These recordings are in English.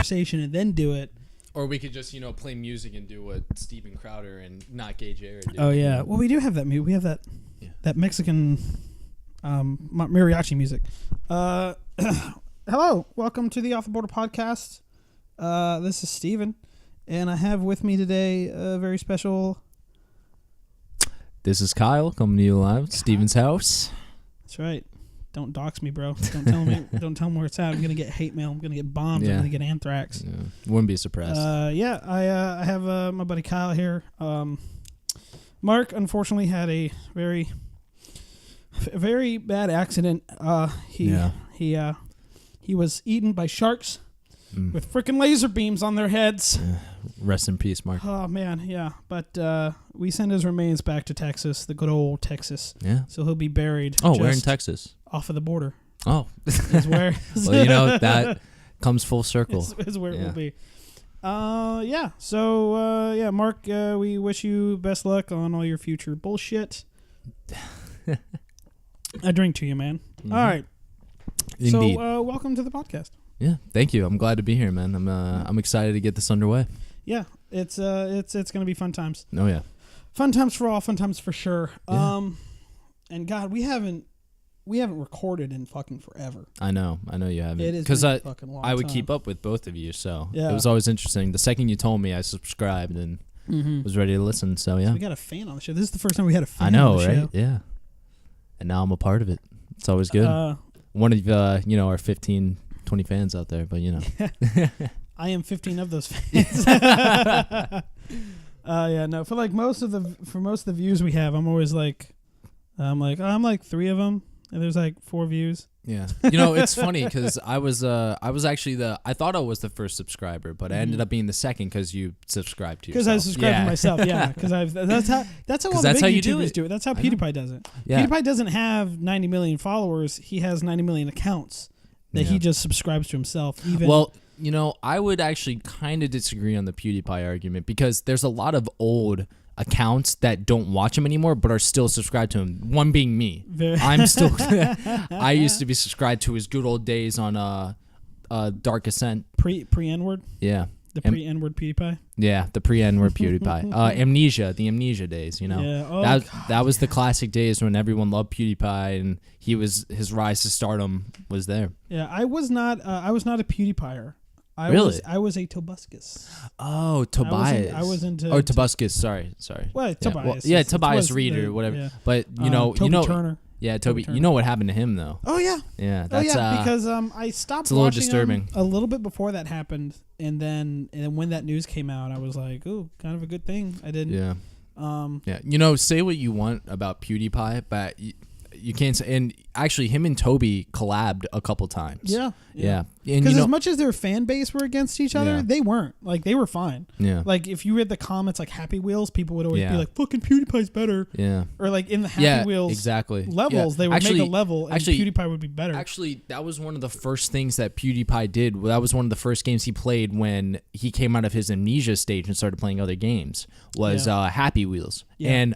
conversation and then do it. Or we could just, play music and do what Steven Crowder and not Gay Jared did. Oh yeah. Well, we do have that. We have that. Yeah. That Mexican mariachi music. Hello, welcome to the Off the Border podcast. This is Steven, and I have with me today a very special. This is Kyle coming to you live at Steven's house. That's right. Don't dox me, bro. Don't tell me. Don't tell me where it's at. I'm gonna get hate mail. I'm gonna get bombs. Yeah. I'm gonna get anthrax. Yeah. Wouldn't be surprised. I have my buddy Kyle here. Mark unfortunately had a very bad accident. He was eaten by sharks with freaking laser beams on their heads. Rest in peace, Mark. Oh man, yeah. But we send his remains back to Texas, the good old Texas. Yeah. So he'll be buried. Oh, where in Texas? Off of the border. Oh. Is where. Well, that comes full circle. Is where it will be. Yeah. So Mark, we wish you best luck on all your future bullshit. I drink to you, man. Mm-hmm. All right. Indeed. So welcome to the podcast. Yeah, thank you. I'm glad to be here, man. I'm excited to get this underway. Yeah, it's gonna be fun times. Oh yeah, fun times for all, fun times for sure. Yeah. And God, we haven't recorded in fucking forever. I know you haven't. It is because I would keep up with both of you, so yeah. It was always interesting. The second you told me, I subscribed and was ready to listen. So yeah, so we got a fan on the show. This is the first time we had a fan. I know, on the right? show. Yeah, and now I'm a part of it. It's always good. One of our 15, 20 fans out there, but I am 15 of those fans. No, for most of the views we have, I'm always like, I'm like 3 of them, and there's like 4 views. Yeah, it's funny because I was actually I thought I was the first subscriber, but I ended up being the second because you subscribed to yourself. Because I subscribed to myself, yeah. Because that's how all the big YouTubers do it. That's how PewDiePie does it. Yeah. PewDiePie doesn't have 90 million followers. He has 90 million accounts that he just subscribes to himself. Well, I would actually kind of disagree on the PewDiePie argument because there's a lot of old accounts that don't watch him anymore but are still subscribed to him. One being me. I'm still I used to be subscribed to his good old days on Dark Ascent. Pre-N-word? Yeah. The pre-N-word PewDiePie? Yeah, the pre-N-word PewDiePie. The amnesia days, Yeah. Oh, that was the classic days when everyone loved PewDiePie and his rise to stardom was there. Yeah, I was not a PewDiePier. I was a Tobuscus. Oh, Tobias. I was into. Oh, Tobuscus. Sorry. Well, Tobias. Well, Tobias Reader, whatever. Yeah. But Toby Turner. Yeah, Toby. You know what happened to him though? Oh yeah. Yeah. That's, because I stopped. It's a little watching disturbing. him a little bit before that happened, and then when that news came out, I was like, "Ooh, kind of a good thing." I didn't. Yeah. Yeah. Say what you want about PewDiePie, but you can't say. And actually, him and Toby collabed a couple times. Yeah. Because as much as their fan base were against each other, they weren't. Like, they were fine. Yeah. Like, if you read the comments, like Happy Wheels, people would always be like, "Fucking PewDiePie's better." Yeah. Or like in the Happy Wheels levels, they would make a level, and PewDiePie would be better. Actually, that was one of the first things that PewDiePie did. That was one of the first games he played when he came out of his amnesia stage and started playing other games. Was Happy Wheels. Yeah. And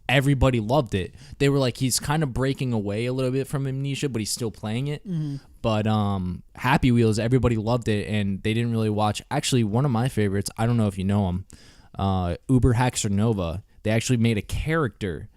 everybody loved it. They were like, he's kind of breaking away a little bit from amnesia, but he's still playing it. Mm-hmm. But Happy Wheels, everybody loved it, and they didn't really watch. Actually, one of my favorites, I don't know if you know him, Uber Haxer Nova. They actually made a character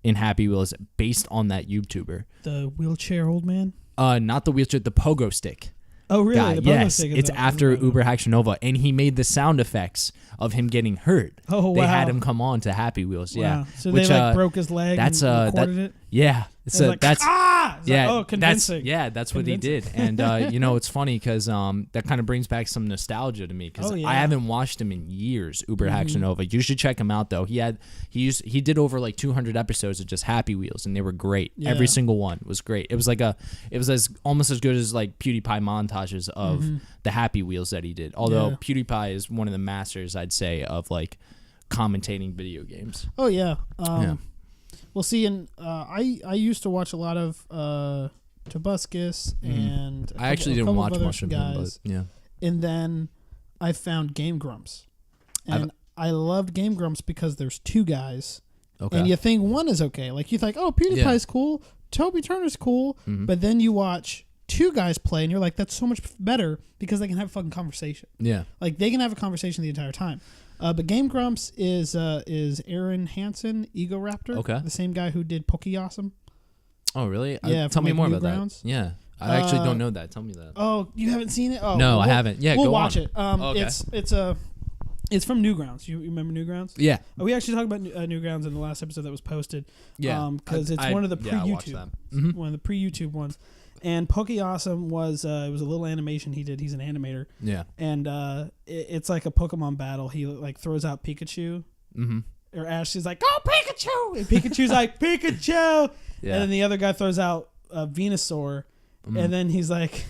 in Happy Wheels based on that YouTuber. The wheelchair old man? Not the wheelchair, the pogo stick. Oh, really? Guy. The pogo yes, stick it's after Uber Haxer Nova, and he made the sound effects of him getting hurt. Oh, wow. They had him come on to Happy Wheels. Wow. Yeah. So they broke his leg and recorded it? Yeah. Convincing. That's what he did. And it's funny because that kind of brings back some nostalgia to me because I haven't watched him in years. Uber Haxer Nova. You should check him out though. He did over like 200 episodes of just Happy Wheels, and they were great. Yeah. Every single one was great. It was almost as good as like PewDiePie montages of the Happy Wheels that he did. Although PewDiePie is one of the masters, I'd say, of like commentating video games. Oh yeah. Well, see, and I used to watch a lot of Tobuscus and I actually didn't watch much of him, but yeah. And then I found Game Grumps, and I loved Game Grumps because there's 2 guys, and you think one is okay. Like you think, oh, PewDiePie's cool, Toby Turner's cool, but then you watch two guys play, and you're like, that's so much better because they can have a fucking conversation. Yeah. Like they can have a conversation the entire time. But Game Grumps is Aaron Hansen, Ego Raptor. Okay. The same guy who did Pokéawesome. Oh, really? Yeah. Tell me more about Newgrounds. that. Yeah. I actually don't know that. Tell me that. Oh, you haven't seen it? Oh, no, I haven't. Yeah, we'll go watch on. it. Okay. It's from Newgrounds. You remember Newgrounds? Yeah. We actually talked about Newgrounds in the last episode that was posted. Yeah. Because it's one of the pre-YouTube. One of the pre-YouTube ones. And Pokéawesome was it was a little animation he did. He's an animator. Yeah. And it's like a Pokemon battle. He like throws out Pikachu. Mm-hmm. Or Ash is like, "Go Pikachu!" And Pikachu's like, "Pikachu!" Yeah. And then the other guy throws out Venusaur. Mm-hmm. And then he's like,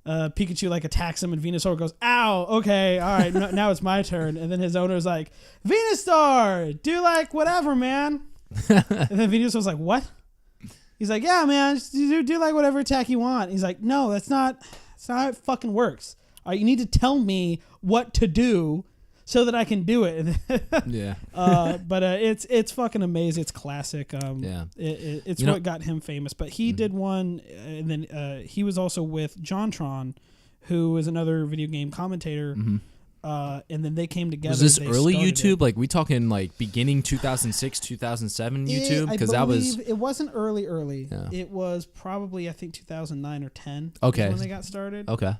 Pikachu like attacks him, and Venusaur goes, "Ow! Okay, all right, now it's my turn." And then his owner's like, "Venusaur, do like whatever, man." And then Venusaur's like, "What?" He's like, "Yeah, man, just do like whatever attack you want." He's like, "No, that's not how it fucking works. All right, you need to tell me what to do so that I can do it." Yeah. But it's fucking amazing. It's classic. Yeah. It's what got him famous. But he did one, and then he was also with JonTron, who is another video game commentator. Mm-hmm. And then they came together. Was this early YouTube? Like we talking like beginning 2006, 2007 YouTube? Because that was. It wasn't early. Yeah. It was probably I think 2009 or 10. Okay. When they got started. Okay.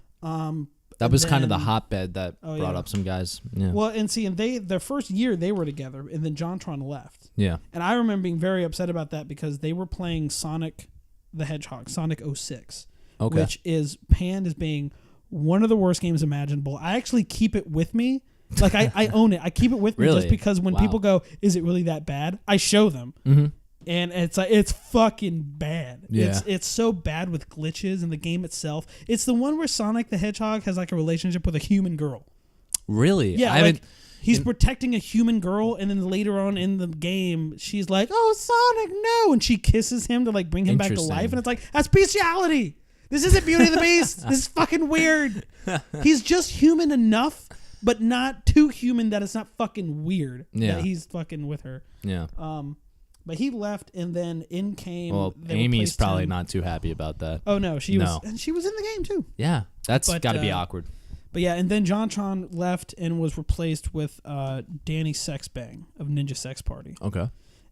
That was kind of the hotbed that brought up some guys. Yeah. Well, and their first year they were together, and then JonTron left. Yeah. And I remember being very upset about that because they were playing Sonic the Hedgehog, Sonic 06, which is panned as being one of the worst games imaginable. I actually keep it with me. Like I own it. I keep it with me just because when people go, "Is it really that bad?" I show them. Mm-hmm. And it's like it's fucking bad. Yeah. It's so bad with glitches in the game itself. It's the one where Sonic the Hedgehog has like a relationship with a human girl. Really? Yeah. Like he's protecting a human girl, and then later on in the game, she's like, "Oh, Sonic, no!" And she kisses him to like bring him back to life. And it's like, that's bestiality. This isn't Beauty and the Beast. This is fucking weird. He's just human enough, but not too human that it's not fucking weird. Yeah. That he's fucking with her. Yeah. But he left, and then in came. Well, Amy's probably not too happy about that. Oh no, she was, and she was in the game too. Yeah, that's got to be awkward. But yeah, and then JonTron left and was replaced with Danny Sexbang of Ninja Sex Party. Okay.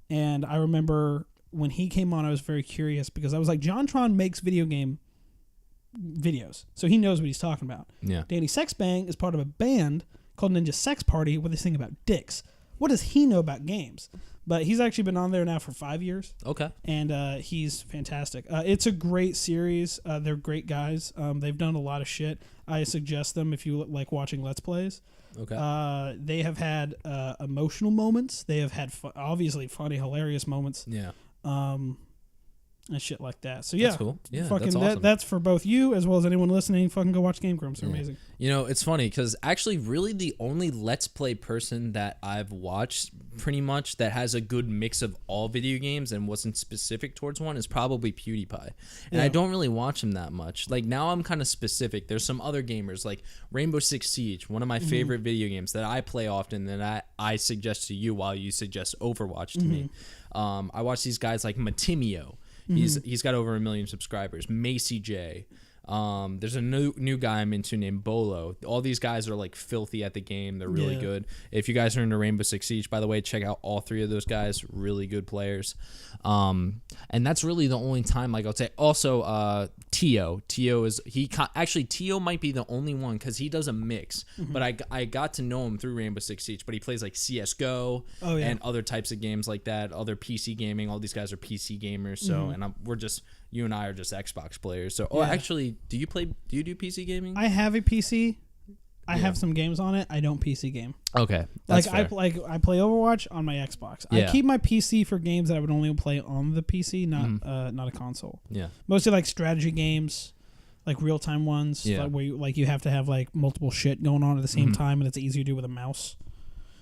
And I remember when he came on, I was very curious because I was like, JonTron makes video game videos, so he knows what he's talking about. Yeah. Danny Sexbang is part of a band called Ninja Sex Party where they sing about dicks. What does he know about games? But he's actually been on there now for 5 years. Okay. And he's fantastic. It's a great series. They're great guys. They've done a lot of shit. I suggest them if you like watching Let's Plays. Okay. They have had emotional moments. They have had obviously funny, hilarious moments. Yeah. And shit like that. So yeah, that's cool. Yeah, fucking that's awesome. That's for both you as well as anyone listening. Fucking go watch Game Grumps. They're amazing. You know, it's funny because actually, really, the only Let's Play person that I've watched pretty much that has a good mix of all video games and wasn't specific towards one is probably PewDiePie. And I don't really watch him that much. Like now, I'm kind of specific. There's some other gamers like Rainbow Six Siege, one of my favorite video games that I play often that I suggest to you while you suggest Overwatch to me. I watch these guys like Matimio. He's got over 1 million subscribers. Macy J. There's a new guy I'm into named Bolo. All these guys are like filthy at the game. They're really good. If you guys are into Rainbow Six Siege, by the way, check out all 3 of those guys. Really good players. And that's really the only time. Like I'll say, also Tio. Tio is actually Tio might be the only one because he does a mix. But I got to know him through Rainbow Six Siege. But he plays like CS:GO and other types of games like that. Other PC gaming. All these guys are PC gamers. So and you and I are just Xbox players. So actually, do you do PC gaming? I have a PC. I have some games on it. I don't PC game. Okay, that's fair. I play Overwatch on my Xbox. Yeah. I keep my PC for games that I would only play on the PC, not a console. Yeah, mostly like strategy games, like real time ones. Yeah, where you have to have like multiple shit going on at the same time, and it's easier to do with a mouse.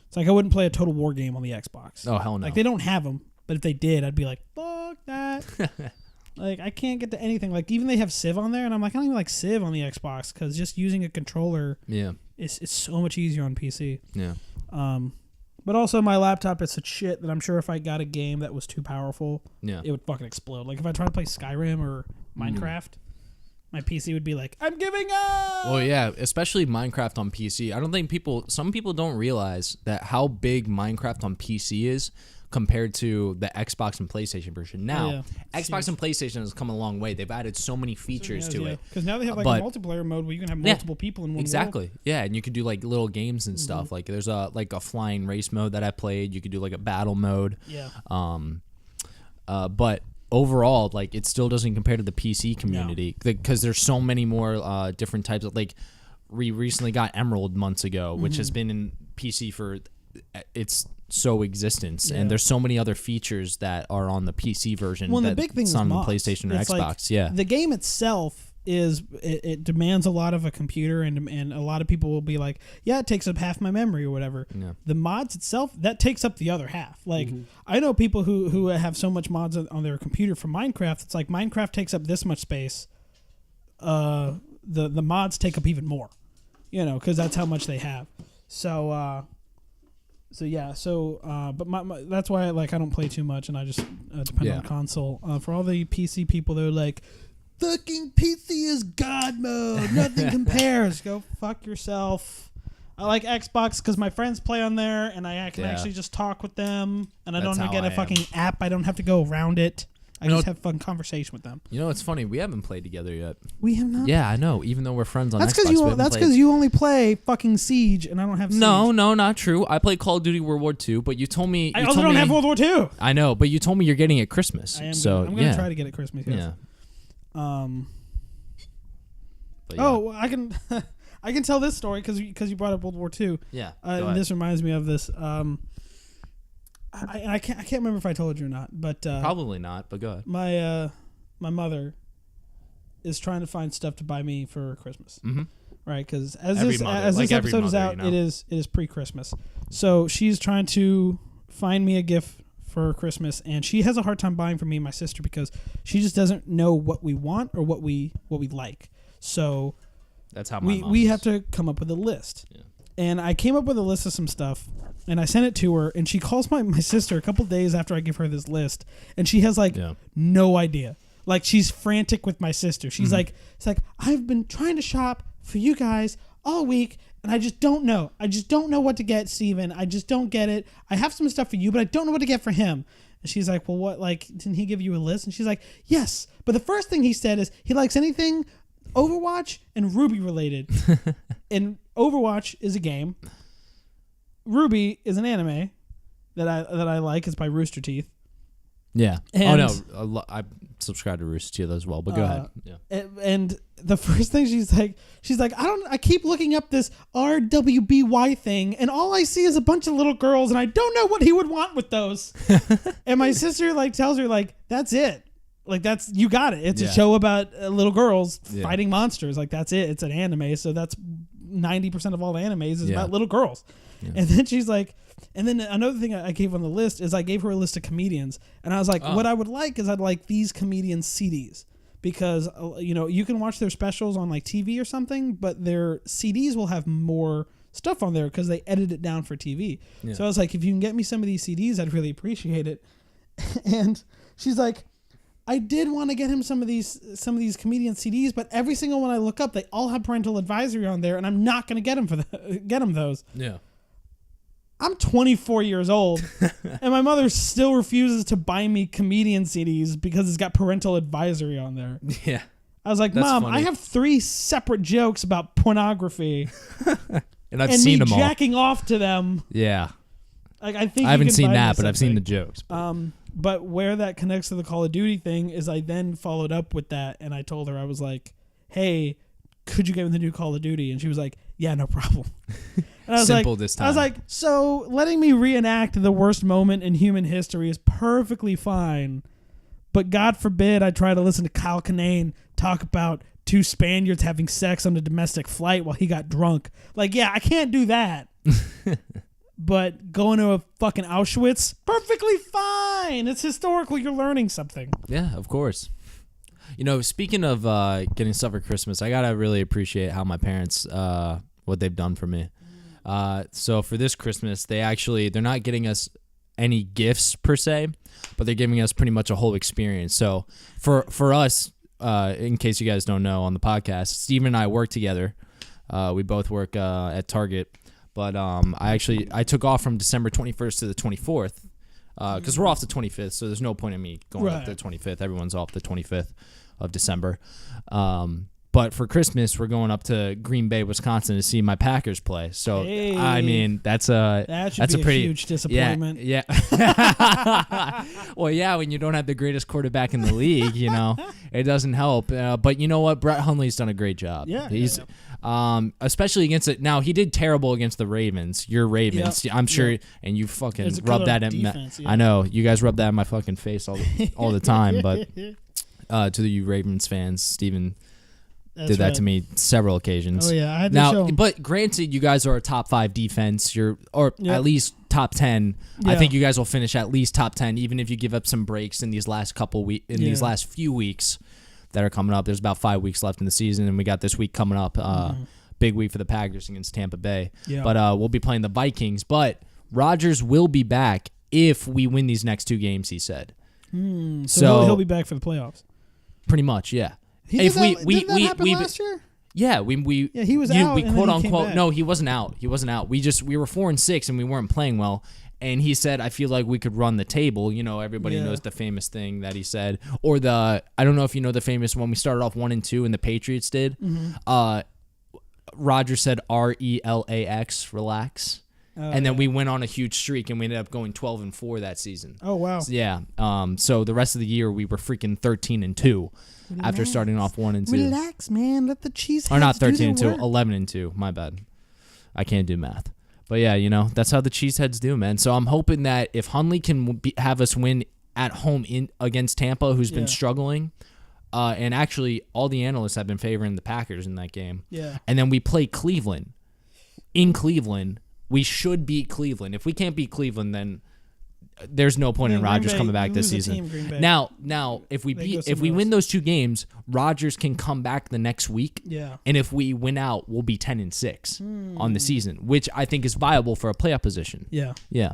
It's like I wouldn't play a Total War game on the Xbox. Oh hell no! Like they don't have them, but if they did, I'd be like, fuck that. Like I can't get to anything. Like even they have Civ on there, and I'm like, I don't even like Civ on the Xbox because just using a controller, it's so much easier on PC. Yeah. But also my laptop is such shit that I'm sure if I got a game that was too powerful, it would fucking explode. Like if I try to play Skyrim or Minecraft, my PC would be like, I'm giving up. Well, yeah, especially Minecraft on PC. I don't think some people don't realize that how big Minecraft on PC is compared to the Xbox and PlayStation version. Now, Xbox and PlayStation has come a long way. They've added so many features to it. Because now they have like a multiplayer mode where you can have multiple people in one Exactly. world. Yeah, and you can do like little games and stuff. Like there's a flying race mode that I played. You could do like a battle mode. Yeah. But overall, like it still doesn't compare to the PC community because there's so many more different types of like. We recently got Emerald months ago, which has been in PC for its existence, and there's so many other features that are on the PC version. Well, the big thing is on mods. PlayStation or it's Xbox. Like, the game itself it demands a lot of a computer, and a lot of people will be like, yeah, it takes up half my memory or whatever. Yeah. The mods itself, that takes up the other half. Like I know people who have so much mods on their computer for Minecraft. It's like Minecraft takes up this much space. The mods take up even more, because that's how much they have. So but that's why I don't play too much, and I just depend on console. For all the PC people, they're like, fucking PC is God mode. Nothing compares. Go fuck yourself. I like Xbox because my friends play on there, and I can actually just talk with them, and I don't have to get a fucking app. I don't have to go around it. I just have fun conversation with them. It's funny. We haven't played together yet. We have not? Yeah, I know. Even though we're friends on Xbox. That's because you only play fucking Siege, and I don't have Siege. No, not true. I play Call of Duty World War II, but you told me... I also don't have World War II. I know, but you told me you're getting it Christmas. I am. So, I'm going to try to get it Christmas, yes. Yeah. I can... I can tell this story because you brought up World War II. Yeah. This reminds me of this... I can't remember if I told you or not, but probably not. But go ahead. My mother is trying to find stuff to buy me for Christmas, right? Because as this episode is out, it is pre-Christmas, so she's trying to find me a gift for Christmas, and she has a hard time buying for me and my sister because she just doesn't know what we want or what we like. So that's how we have to come up with a list. Yeah. And I came up with a list of some stuff, and I sent it to her, and she calls my sister a couple days after I give her this list, and she has no idea. Like, she's frantic with my sister. She's like, it's like, I've been trying to shop for you guys all week, and I just don't know. I just don't know what to get, Steven. I just don't get it. I have some stuff for you, but I don't know what to get for him. And she's like, well, what, like, didn't he give you a list? And she's like, yes. But the first thing he said is he likes anything Overwatch and Ruby related. And Overwatch is a game. Ruby is an anime that I like. It's by Rooster Teeth. Yeah. And I subscribe to Rooster Teeth as well. But go ahead. Yeah. And the first thing she's like, I keep looking up this RWBY thing, and all I see is a bunch of little girls, and I don't know what he would want with those. And my sister tells her that's it. You got it. It's a show about little girls fighting monsters. That's it. It's an anime. So that's 90% of all animes is about little girls. Yeah. And then she's like, and then another thing I gave on the list is I gave her a list of comedians. And I was like, what I would like is I'd like these comedians' CDs. Because, you can watch their specials on TV or something, but their CDs will have more stuff on there because they edit it down for TV. Yeah. So I was like, if you can get me some of these CDs, I'd really appreciate it. And she's like, I did want to get him some of these comedian CDs, but every single one I look up, they all have parental advisory on there, and I'm not going to get him those. Yeah. I'm 24 years old, and my mother still refuses to buy me comedian CDs because it's got parental advisory on there. Yeah. I was like, Mom, funny. I have 3 separate jokes about pornography. And I've seen them all. And me jacking off to them. Yeah. I think I haven't seen that, but I've seen the jokes. But where that connects to the Call of Duty thing is I then followed up with that, and I told her, I was like, hey, could you get me the new Call of Duty? And she was like, yeah, no problem. And I was Simple this time. I was like, so letting me reenact the worst moment in human history is perfectly fine, but God forbid I try to listen to Kyle Kinane talk about 2 Spaniards having sex on a domestic flight while he got drunk. I can't do that. But going to a fucking Auschwitz, perfectly fine. It's historical. You're learning something. Yeah, of course. Speaking of getting stuff for Christmas, I gotta really appreciate how my parents, what they've done for me. So for this Christmas, they're not getting us any gifts per se, but they're giving us pretty much a whole experience. So for us, in case you guys don't know on the podcast, Steven and I work together. We both work at Target. But I took off from December 21st to the 24th because we're off the 25th, so there's no point in me going up the 25th. Everyone's off the 25th of December. But for Christmas, we're going up to Green Bay, Wisconsin to see my Packers play. So, I mean, that's a pretty huge disappointment. Yeah. Well, yeah, when you don't have the greatest quarterback in the league, it doesn't help. But you know what? Brett Hundley's done a great job. Yeah. Especially against it. Now, he did terrible against the Ravens. Your Ravens. Yep. I'm sure, and you fucking rub that in. I know. You guys rub that in my fucking face all the time. But to you Ravens fans, Steven did that to me several occasions. Oh yeah, I had to show him. But granted, you guys are a top 5 defense. At least top 10. Yeah. I think you guys will finish at least top 10, even if you give up some breaks in these last these last few weeks that are coming up. There's about 5 weeks left in the season, and we got this week coming up. Big week for the Packers against Tampa Bay. Yeah. But we'll be playing the Vikings. But Rodgers will be back if we win these next 2 games. He said. So he'll be back for the playoffs. Pretty much, yeah. Did that happen last year? Yeah, he was out. We quote unquote. No, he wasn't out. We were 4-6 and we weren't playing well. And he said, I feel like we could run the table. Everybody knows the famous thing that he said, or I don't know if you know the famous one. We started off 1-2 and the Patriots did. Rodgers said RELAX, relax. And then we went on a huge streak, and we ended up going 12-4 that season. Oh wow! So, yeah. So the rest of the year we were freaking 13-2 after starting off 1-2. Relax, man. Let the Cheeseheads or not 13-2, 11-2. My bad. I can't do math. But yeah, that's how the Cheeseheads do, man. So I'm hoping that if Hundley can have us win at home against Tampa, who's been struggling. And actually, all the analysts have been favoring the Packers in that game. Yeah. And then we play Cleveland. In Cleveland. We should beat Cleveland. If we can't beat Cleveland, then there's no point in Rodgers coming back this season. Now, if we win those 2 games, Rodgers can come back the next week. Yeah. And if we win out, we'll be 10-6 on the season, which I think is viable for a playoff position. Yeah. Yeah.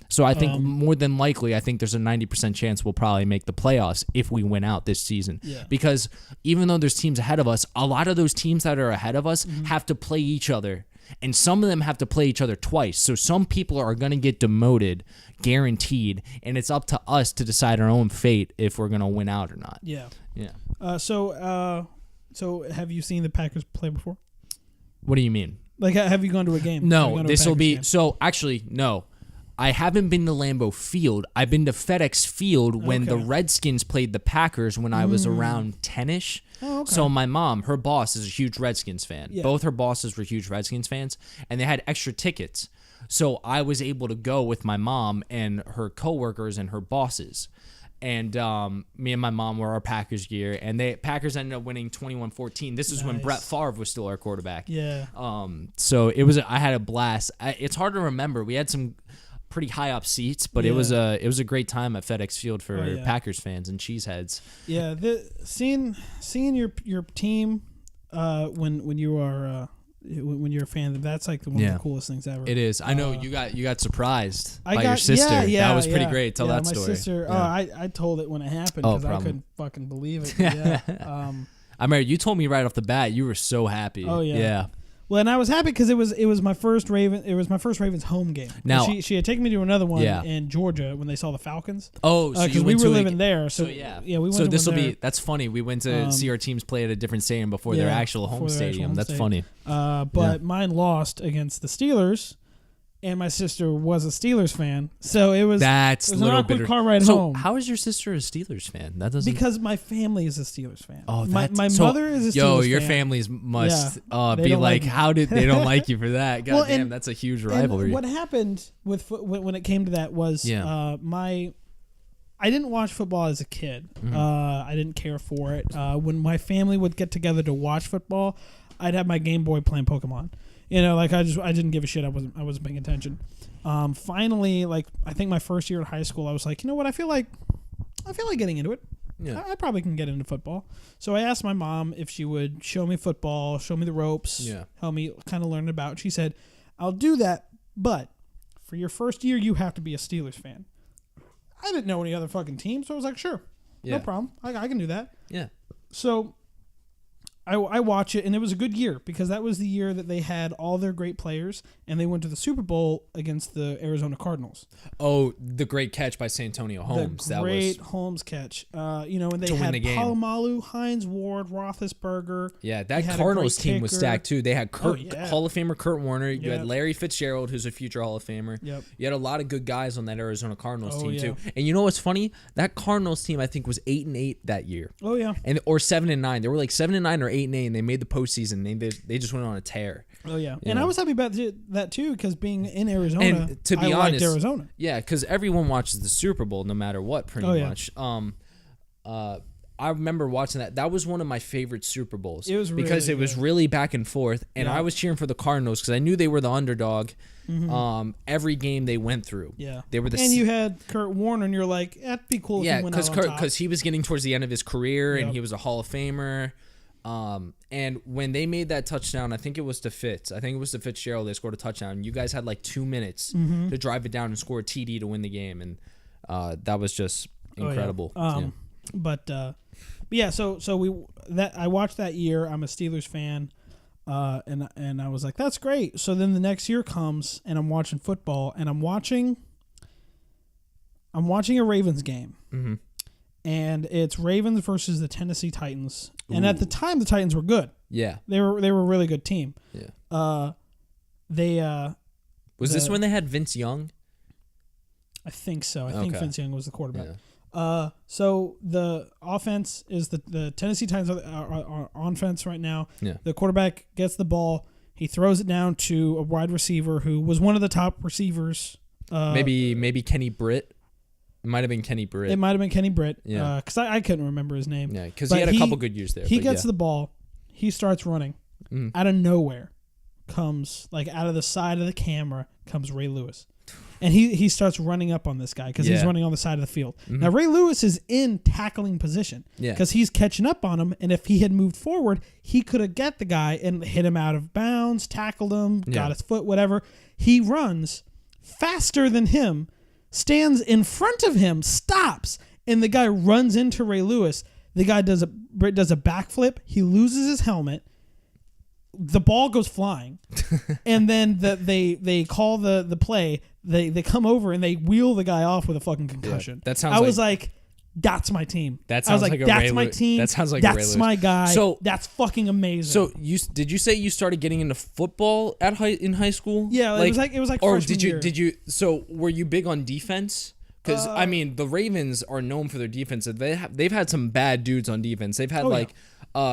So I think more than likely, I think there's a 90% chance we'll probably make the playoffs if we win out this season. Yeah. Because even though there's teams ahead of us, a lot of those teams that are ahead of us have to play each other. And some of them have to play each other twice. So some people are going to get demoted, guaranteed. And it's up to us to decide our own fate if we're going to win out or not. Yeah. Yeah. So have you seen the Packers play before? What do you mean? Like, have you gone to a game? No, this will be... Game? So, actually, no. I haven't been to Lambeau Field. I've been to FedEx Field when the Redskins played the Packers when I was around 10-ish. Oh, okay. So my mom, her boss, is a huge Redskins fan. Yeah. Both her bosses were huge Redskins fans, and they had extra tickets. So I was able to go with my mom and her coworkers and her bosses. And me and my mom wore our Packers gear, and Packers ended up winning 21-14. This is when Brett Favre was still our quarterback. Yeah. So I had a blast. It's hard to remember. We had some pretty high up seats, but it was a great time at FedEx Field for Packers fans and cheeseheads. Yeah, seeing your team when you are when you're a fan, that's like one of the coolest things ever. It is. I know you got surprised by your sister. That was pretty great. Tell that story. My sister. I told it when it happened because I couldn't fucking believe it. Yeah. I remember you told me right off the bat you were so happy. Oh yeah. Yeah. Well, and I was happy because it was my first Ravens home game. Now she had taken me to another one in Georgia when they saw the Falcons. Oh, so because we were living there. So yeah, we went. So this will be that's funny. We went to see our teams play at a different stadium before their actual home stadium. That's funny. But mine lost against the Steelers. And my sister was a Steelers fan, so it was a little bit car ride home. How is your sister a Steelers fan? That doesn't because my family is a Steelers fan. Oh, my mother is a Steelers fan. Yo, your families must be like, how did they don't like you for that? God damn, that's a huge rivalry. What happened when it came to that was I didn't watch football as a kid. I didn't care for it. When my family would get together to watch football, I'd have my Game Boy playing Pokemon. You know, like I didn't give a shit. I wasn't paying attention. Finally, like I think my first year in high school, I was like, you know what? I feel like getting into it. Yeah. I probably can get into football. So I asked my mom if she would show me football, show me the ropes, help me kind of learn about it. She said, I'll do that, but for your first year, you have to be a Steelers fan. I didn't know any other fucking team, so I was like, sure, no problem. I can do that. Yeah. So I watch it, and it was a good year because that was the year that they had all their great players, and they went to the Super Bowl against the Arizona Cardinals. Oh, the great catch by Santonio Holmes. The great Holmes catch. And they had Palomalu, Hines Ward, Roethlisberger. Yeah, that Cardinals team was stacked too. They had Hall of Famer Kurt Warner. You had Larry Fitzgerald, who's a future Hall of Famer. Yep. You had a lot of good guys on that Arizona Cardinals team too. And you know what's funny? That Cardinals team I think was 8-8 that year. Oh yeah. Or 7-9. They were like 7-9 or 8-8, and they made the postseason. They just went on a tear. Oh yeah, and I was happy about that too because being in Arizona, and to be honest, liked Arizona. Yeah, because everyone watches the Super Bowl no matter what, pretty much. I remember watching that. That was one of my favorite Super Bowls. It was because it was really back and forth, and I was cheering for the Cardinals because I knew they were the underdog. Mm-hmm. Every game they went through, they were and you had Kurt Warner, and you're like, that'd be cool. Yeah, because he was getting towards the end of his career, and he was a Hall of Famer. And when they made that touchdown, I think it was to Fitzgerald. They scored a touchdown. You guys had like 2 minutes to drive it down and score a TD to win the game, and that was just incredible. But I watched that year. I'm a Steelers fan, and I was like, that's great. So then the next year comes, and I'm watching football, and I'm watching a Ravens game. Mm-hmm. And it's Ravens versus the Tennessee Titans. Ooh. And at the time, the Titans were good. Yeah, they were a really good team. Yeah. Was this when they had Vince Young? I think so. I think Vince Young was the quarterback. Yeah. So the offense is the Tennessee Titans are on offense right now. Yeah. The quarterback gets the ball. He throws it down to a wide receiver who was one of the top receivers. Maybe Kenny Britt. It might have been Kenny Britt. It might have been Kenny Britt. Yeah. Because I couldn't remember his name. Yeah, because he had a couple good years there. He gets the ball. He starts running. Out of nowhere comes, like out of the side of the camera, comes Ray Lewis. And he starts running up on this guy because he's running on the side of the field. Mm-hmm. Now, Ray Lewis is in tackling position because he's catching up on him. And if he had moved forward, he could have got the guy and hit him out of bounds, tackled him, got his foot, whatever. He runs faster than him, stands in front of him, stops, and the guy runs into Ray Lewis. The guy does a backflip. He loses his helmet. The ball goes flying, and then they call the play. They come over and they wheel the guy off with a fucking concussion. Yeah, that sounds. I was like, that's my team. That sounds like that's my team. That sounds like that's my guy. So that's fucking amazing. So did you say you started getting into football in high school? Yeah, it was like or freshman year. did you? So were you big on defense? Because I mean, the Ravens are known for their defense. They've had some bad dudes on defense. They've had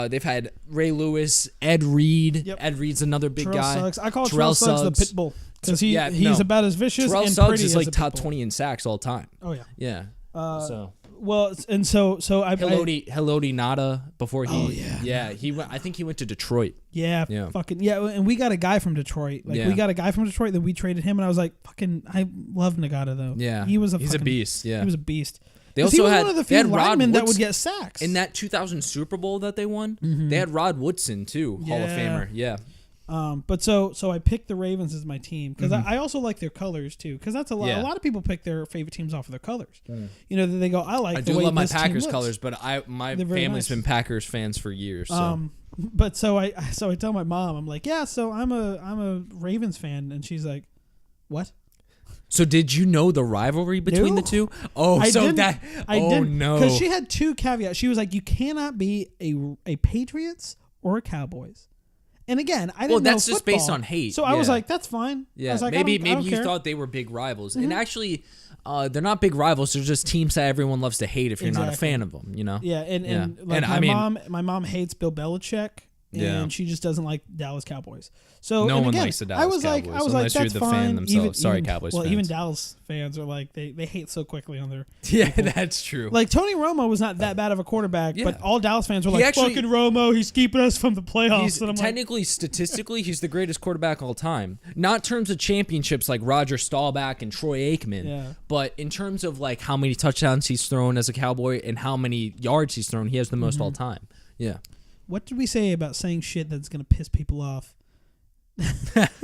they've had Ray Lewis, Ed Reed. Yep. Ed Reed's another big Terrell guy. Suggs. I call Terrell Suggs the pit bull because he's about as vicious Terrell and Suggs pretty is like as top 20 in sacks all time. Oh yeah. Yeah. Well, and so I Haloti Nada before he went. I think he went to Detroit. Yeah. And we got a guy from Detroit. We got a guy from Detroit that we traded him, and I was like, I love Nagata though. Yeah, he's a beast. Yeah, he was a beast. They also had one of the few linemen that would get sacks in that 2000 Super Bowl that they won. Mm-hmm. They had Rod Woodson too, Hall of Famer. Yeah. But so I picked the Ravens as my team because I also like their colors too because that's a lot. A lot of people pick their favorite teams off of their colors. You know, they go, I do love my Packers colors, but my family's been Packers fans for years. So. But so I tell my mom, I'm like, yeah, so I'm a Ravens fan, and she's like, what? So did you know the rivalry between the two? Oh, I didn't. No. Because she had two caveats. She was like, you cannot be a Patriots or a Cowboys. And again, I didn't know Well, that's football, just based on hate. So I was like, that's fine. Yeah, I was like, maybe I don't you care. thought they were big rivals. And actually, they're not big rivals. They're just teams that everyone loves to hate if you're not a fan of them, you know? Yeah, and my mom hates Bill Belichick. And she just doesn't like Dallas Cowboys. So no one likes the Dallas Cowboys. I was like, that's the fine. Fan themselves. Sorry, Cowboys fans. Well, even Dallas fans are like, they hate so quickly on their Yeah, that's true. Like, Tony Romo was not that bad of a quarterback, but all Dallas fans were like, fucking Romo, he's keeping us from the playoffs. And I'm technically, statistically, he's the greatest quarterback of all time. Not in terms of championships like Roger Staubach and Troy Aikman, but in terms of like how many touchdowns he's thrown as a Cowboy and how many yards he's thrown, he has the most all time. Yeah. What did we say about saying shit that's going to piss people off?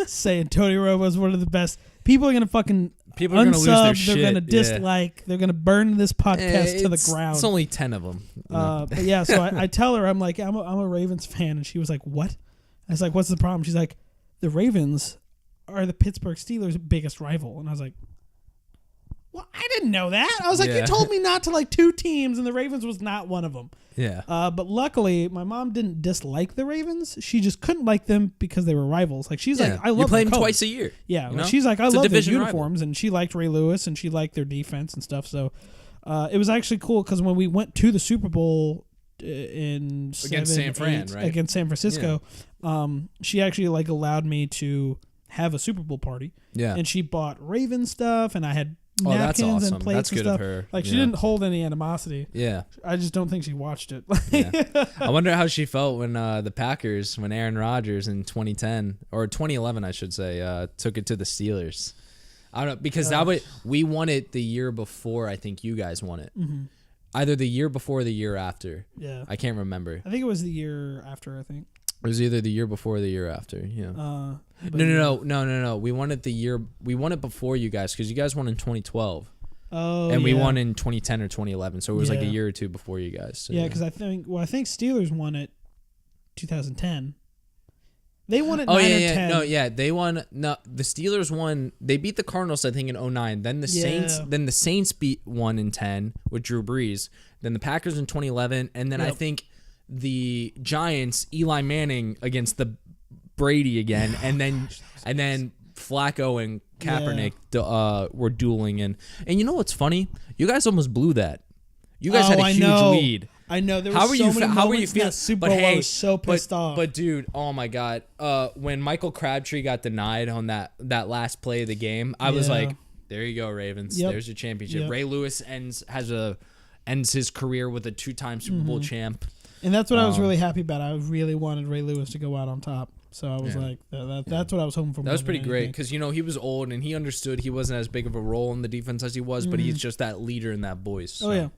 Saying Tony Romo is one of the best. People are going to fucking People are going to lose their shit. They're going to dislike. They're going to burn this podcast to the ground. It's only 10 of them. But yeah, so I tell her, I'm like, I'm a Ravens fan. And she was like, what? I was like, what's the problem? She's like, the Ravens are the Pittsburgh Steelers' biggest rival. And I was like, well, I didn't know that. I was like, you told me not to like two teams, and the Ravens was not one of them. Yeah. But luckily, my mom didn't dislike the Ravens. She just couldn't like them because they were rivals. Like she's like, I love. You play them twice a year. Yeah. Like, she's like, I love their uniforms, and she liked Ray Lewis, and she liked their defense and stuff. So, it was actually cool because when we went to the Super Bowl in against San Francisco, she actually like allowed me to have a Super Bowl party. Yeah. And she bought Raven stuff, and I had napkins and plates and stuff. Like she didn't hold any animosity. Yeah. I just don't think she watched it. I wonder how she felt when the Packers, when Aaron Rodgers in 2010 or 2011, I should say, took it to the Steelers. I don't know, because we won it the year before. I think you guys won it. Mm-hmm. Either the year before or the year after. Yeah. I can't remember. I think it was the year after. I think it was either the year before or the year after. Yeah. No. We won it before you guys because you guys won in 2012. Oh, and we won in 2010 or 2011, so it was like a year or two before you guys. So, because I think Steelers won it 2010. They won it 9 or 10. They won. No, the Steelers won. They beat the Cardinals, I think, in 2009. Then the Saints beat 1 in 10 with Drew Brees. Then the Packers in 2011, and then I think the Giants, Eli Manning against the Brady again, and then Flacco and Kaepernick were dueling, and you know what's funny? You guys almost blew that. You guys had a huge lead. I know. There was how were you feeling? Super Bowl, I was so pissed off. But dude, oh my god, when Michael Crabtree got denied on that last play of the game, I was like, there you go, Ravens. Yep. There's your championship. Yep. Ray Lewis ends his career with a 2-time Super Bowl champ. And that's what I was really happy about. I really wanted Ray Lewis to go out on top. So I was like, that's what I was hoping for. That was pretty great because, he was old and he understood he wasn't as big of a role in the defense as he was, but he's just that leader and that voice. So.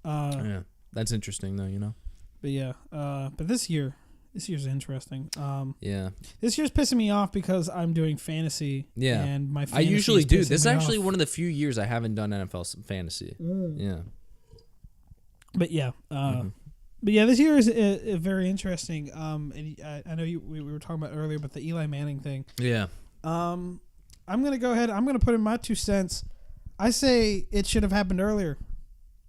Oh, yeah. That's interesting, though, But, yeah. But this year's interesting. Yeah. This year's pissing me off because I'm doing fantasy. Yeah. And my fantasy I usually do. This is actually off. one of the few years I haven't done NFL fantasy. Yeah. But, yeah. But yeah, this year is very interesting. And I know we were talking about earlier, but the Eli Manning thing. Yeah. I'm gonna go ahead. I'm gonna put in my 2 cents. I say it should have happened earlier.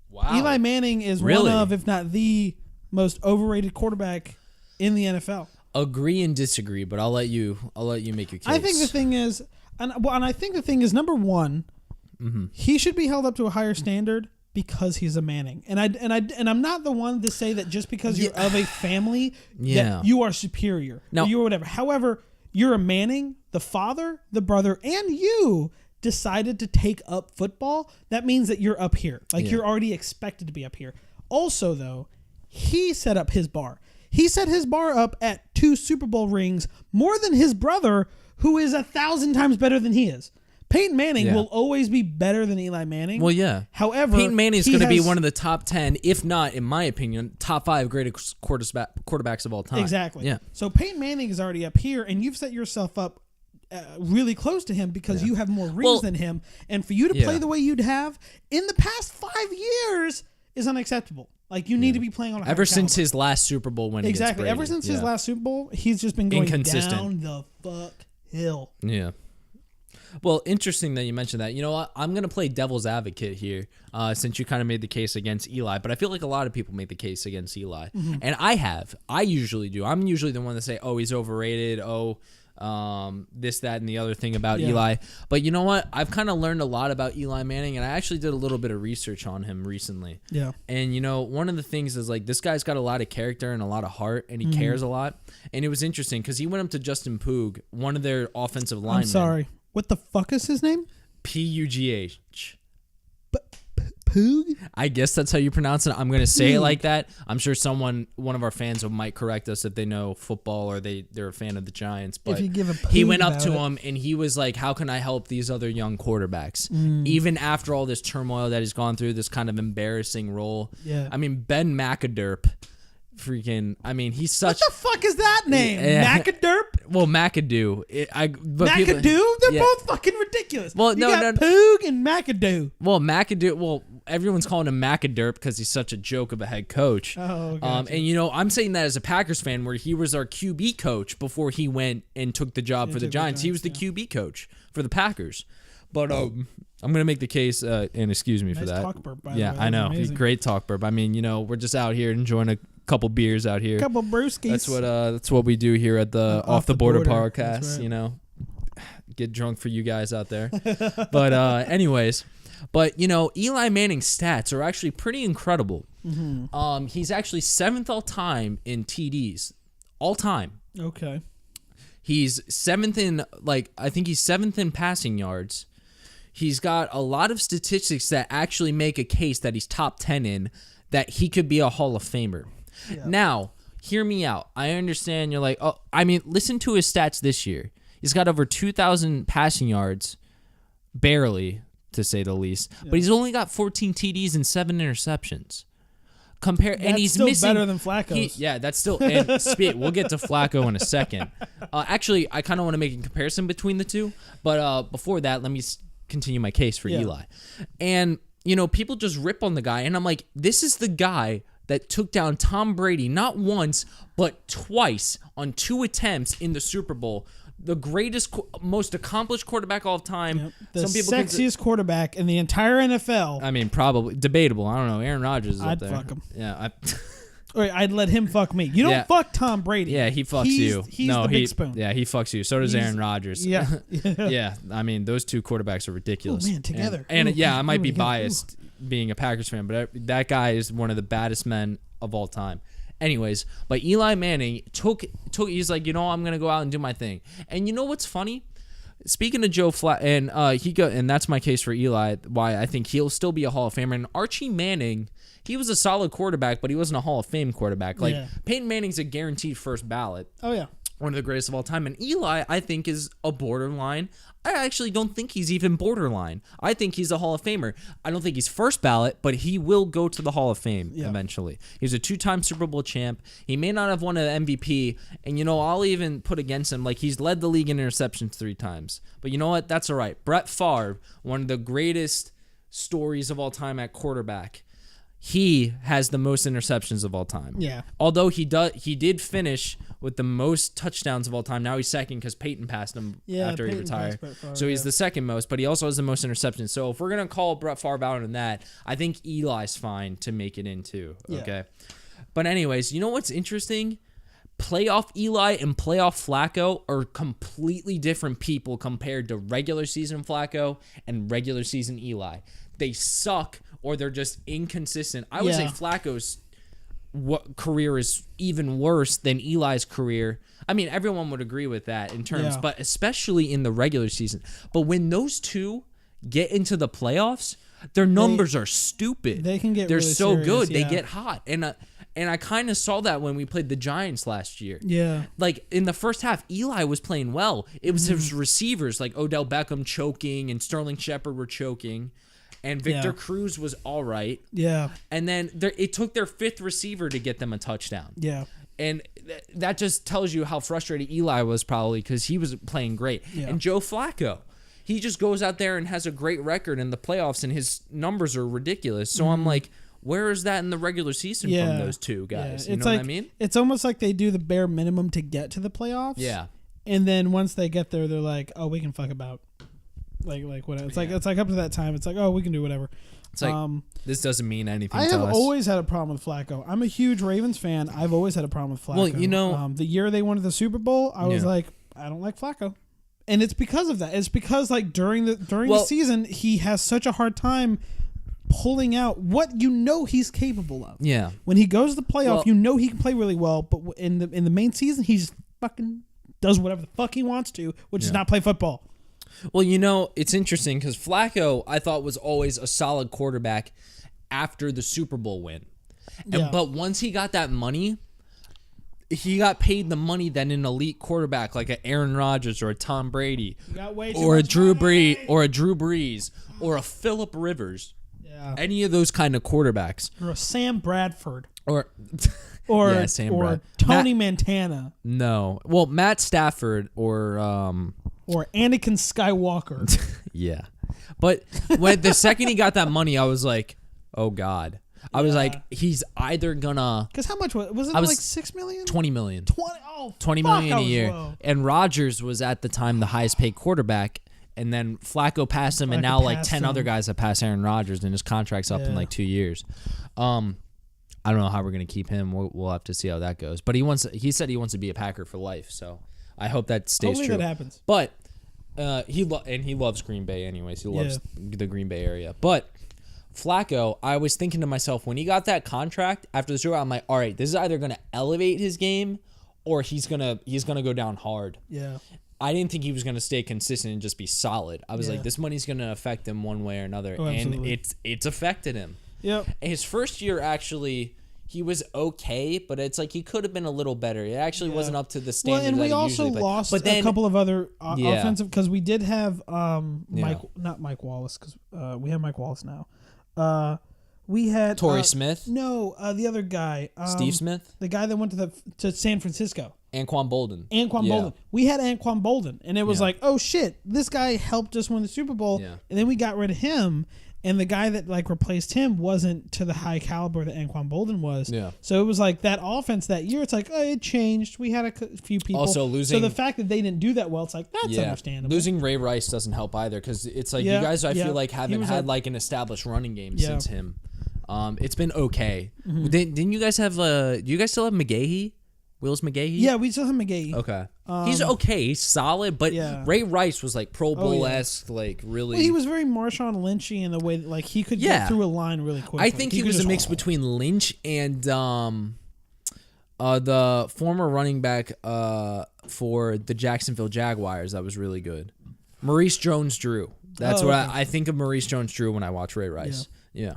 Wow. Eli Manning is one of, if not the most overrated quarterback in the NFL. Agree and disagree, but I'll let you make your case. I think the thing is, number one, he should be held up to a higher standard. Because he's a Manning, and I'm not the one to say that just because you're of a family that you are superior. No, you're whatever. However, you're a Manning, the father, the brother, and you decided to take up football. That means that you're up here. You're already expected to be up here. Also, though, he set up his bar. He set his bar up at 2 Super Bowl rings more than his brother, who is 1,000 times better than he is. Peyton Manning will always be better than Eli Manning. Well, yeah. However, Peyton Manning is going to be one of the top 10, if not, in my opinion, top 5 greatest quarterbacks of all time. Exactly. Yeah. So Peyton Manning is already up here, and you've set yourself up really close to him because you have more rings than him. And for you to play the way you'd have in the past 5 years is unacceptable. You need to be playing on a higher caliber. Since his last Super Bowl win against Brady. Ever since his last Super Bowl, he's just been going down the fuck hill. Yeah. Well, interesting that you mentioned that. You know what? I'm going to play devil's advocate here since you kind of made the case against Eli. But I feel like a lot of people make the case against Eli. Mm-hmm. And I usually do. I'm usually the one to say, oh, he's overrated. Oh, this, that, and the other thing about Eli. But you know what? I've kind of learned a lot about Eli Manning, and I actually did a little bit of research on him recently. Yeah. And, one of the things is, this guy's got a lot of character and a lot of heart, and he cares a lot. And it was interesting because he went up to Justin Pugh, one of their offensive linemen. I'm sorry. What the fuck is his name? Pugh. Pugh? I guess that's how you pronounce it. I'm going to say it like that. I'm sure one of our fans might correct us if they know football or they're a fan of the Giants. But if you give a he went up to him and he was like, how can I help these other young quarterbacks? Even after all this turmoil that he's gone through, this kind of embarrassing role. Yeah. I mean, Ben McAdoo freaking. I mean, he's such. What the fuck is that name? McAderp? Well, McAdoo. McAdoo? They're both fucking ridiculous. Well, you got Poog and McAdoo. Well, McAdoo. Well, everyone's calling him McAderp because he's such a joke of a head coach. Oh, gotcha. And I'm saying that as a Packers fan, where he was our QB coach before he went and took the job for the Giants. He was the QB coach for the Packers. But I'm gonna make the case, and excuse me for that. Talk burp, by the way. I know, great talk burp. I mean, we're just out here enjoying a couple beers out here. Couple brewskis. That's what we do here at the Off the Border podcast. Right. Get drunk for you guys out there. But anyways, Eli Manning's stats are actually pretty incredible. Mm-hmm. He's actually 7th all time in TDs, all time. Okay. He's 7th in I think he's 7th in passing yards. He's got a lot of statistics that actually make a case that he's top 10 in, that he could be a Hall of Famer. Yeah. Now, hear me out. I understand you're like, listen to his stats this year. He's got over 2,000 passing yards, barely, to say the least. Yeah. But he's only got 14 TDs and 7 interceptions. And he's still missing, better than Flacco's. That's still. And we'll get to Flacco in a second. Actually, I kind of want to make a comparison between the two. But before that, let me continue my case for Eli. And, people just rip on the guy. And I'm like, this is the guy that took down Tom Brady not once, but twice on 2 attempts in the Super Bowl. The greatest, most accomplished quarterback of all time. Yep. The sexiest quarterback in the entire NFL. I mean, probably debatable. I don't know. Aaron Rodgers is up there. I'd fuck him. Yeah, I'd let him fuck me. You don't fuck Tom Brady. Yeah, he fucks you. He's the big spoon. Yeah, he fucks you. So does Aaron Rodgers. Yeah. Yeah. I mean, those two quarterbacks are ridiculous. Oh, man, together. And I might be biased being a Packers fan, but that guy is one of the baddest men of all time. Anyways, but Eli Manning he's like, I'm gonna go out and do my thing. And you know what's funny? Speaking of Joe and that's my case for Eli, why I think he'll still be a Hall of Famer. And Archie Manning, he was a solid quarterback, but he wasn't a Hall of Fame quarterback. Peyton Manning's a guaranteed first ballot. Oh yeah. One of the greatest of all time. And Eli, I think, is a borderline. I actually don't think he's even borderline. I think he's a Hall of Famer. I don't think he's first ballot, but he will go to the Hall of Fame eventually. He's a 2-time Super Bowl champ. He may not have won an MVP. And, I'll even put against him, he's led the league in interceptions 3 times. But you know what? That's all right. Brett Favre, one of the greatest stories of all time at quarterback. He has the most interceptions of all time. Yeah. Although he did finish with the most touchdowns of all time. Now he's second because Peyton passed him after he retired. So he's the second most, but he also has the most interceptions. So if we're going to call Brett Favre out on that, I think Eli's fine to make it in too. Okay. Yeah. But anyways, you know what's interesting? Playoff Eli and playoff Flacco are completely different people compared to regular season Flacco and regular season Eli. They suck or they're just inconsistent. I would say Flacco's career is even worse than Eli's career. I mean, everyone would agree with that in terms, but especially in the regular season. But when those two get into the playoffs, their numbers are stupid. They can get They're really so serious, good. They get hot. And I kind of saw that when we played the Giants last year. Yeah. In the first half, Eli was playing well. It was his receivers, like Odell Beckham choking and Sterling Shepard were choking. And Victor Cruz was all right. Yeah. And then it took their 5th receiver to get them a touchdown. Yeah. And that just tells you how frustrated Eli was probably because he was playing great. Yeah. And Joe Flacco, he just goes out there and has a great record in the playoffs and his numbers are ridiculous. So I'm like, where is that in the regular season from those two guys? You know what I mean? It's almost like they do the bare minimum to get to the playoffs. Yeah. And then once they get there, they're like, oh, we can fuck about. Like whatever. It's like up to that time. It's like, oh, we can do whatever. It's like this doesn't mean anything to us. I have always had a problem with Flacco. I'm a huge Ravens fan. I've always had a problem with Flacco. Well, the year they won the Super Bowl, I was like, I don't like Flacco. And it's because of that. It's because during the season, he has such a hard time pulling out what he's capable of. Yeah. When he goes to the playoff, he can play really well, but in the main season, he just fucking does whatever the fuck he wants to, which is not play football. Well, it's interesting because Flacco, I thought, was always a solid quarterback after the Super Bowl win. But once he got that money, he got paid the money that an elite quarterback like a Aaron Rodgers or a Tom Brady or a Drew Brees or a Phillip Rivers. Yeah. Any of those kind of quarterbacks. Or a Sam Bradford. Or Or same or breath. Tony Montana. No. Well, Matt Stafford or Anakin Skywalker. Yeah. But when the second he got that money, I was like, oh God. I was like, he's either gonna. Because how much was it? Like $6 million? $20 million. 20 million a year. Low. And Rodgers was at the time the highest paid quarterback. And then Flacco passed him, and now like 10 other guys have passed Aaron Rodgers, and his contract's up in like 2 years. I don't know how we're gonna keep him. We'll have to see how that goes. But he said he wants to be a Packer for life. So I hope that stays Hopefully true. that happens. But he loves Green Bay anyways. He loves the Green Bay area. But Flacco, I was thinking to myself when he got that contract after the Super Bowl, I'm like, all right, this is either gonna elevate his game or he's gonna go down hard. Yeah. I didn't think he was going to stay consistent and just be solid. I was like, this money's going to affect him one way or another. And it's affected him. Yep. His first year, actually, he was okay, but it's like he could have been a little better. It actually wasn't up to the standard. Well, and we also lost a couple of other offensive, because we did have not Mike Wallace, because we have Mike Wallace now. We had Torrey Smith. No, the other guy, Steve Smith, the guy that went to San Francisco. Anquan Bolden. Bolden. We had Anquan Bolden, and it was like, oh shit, this guy helped us win the Super Bowl, and then we got rid of him, and the guy that like replaced him wasn't to the high caliber that Anquan Bolden was. Yeah. So it was like that offense that year. It's like, oh, it changed. We had a few people. Also losing. So the fact that they didn't do that well, it's like that's understandable. Losing Ray Rice doesn't help either, because it's like you guys, I feel like haven't had like an established running game since him. It's been okay. Mm-hmm. Didn't you guys have? Do you guys still have McGahee? Willis McGahee? Yeah, we still have McGahee. Okay. He's okay. He's solid, but Ray Rice was like Pro Bowl-esque, like really. Well, he was very Marshawn Lynchy in the way that like he could get through a line really quickly. I think he was a mix between Lynch and the former running back for the Jacksonville Jaguars that was really good. Maurice Jones-Drew. That's what I think of Maurice Jones-Drew when I watch Ray Rice. Yeah.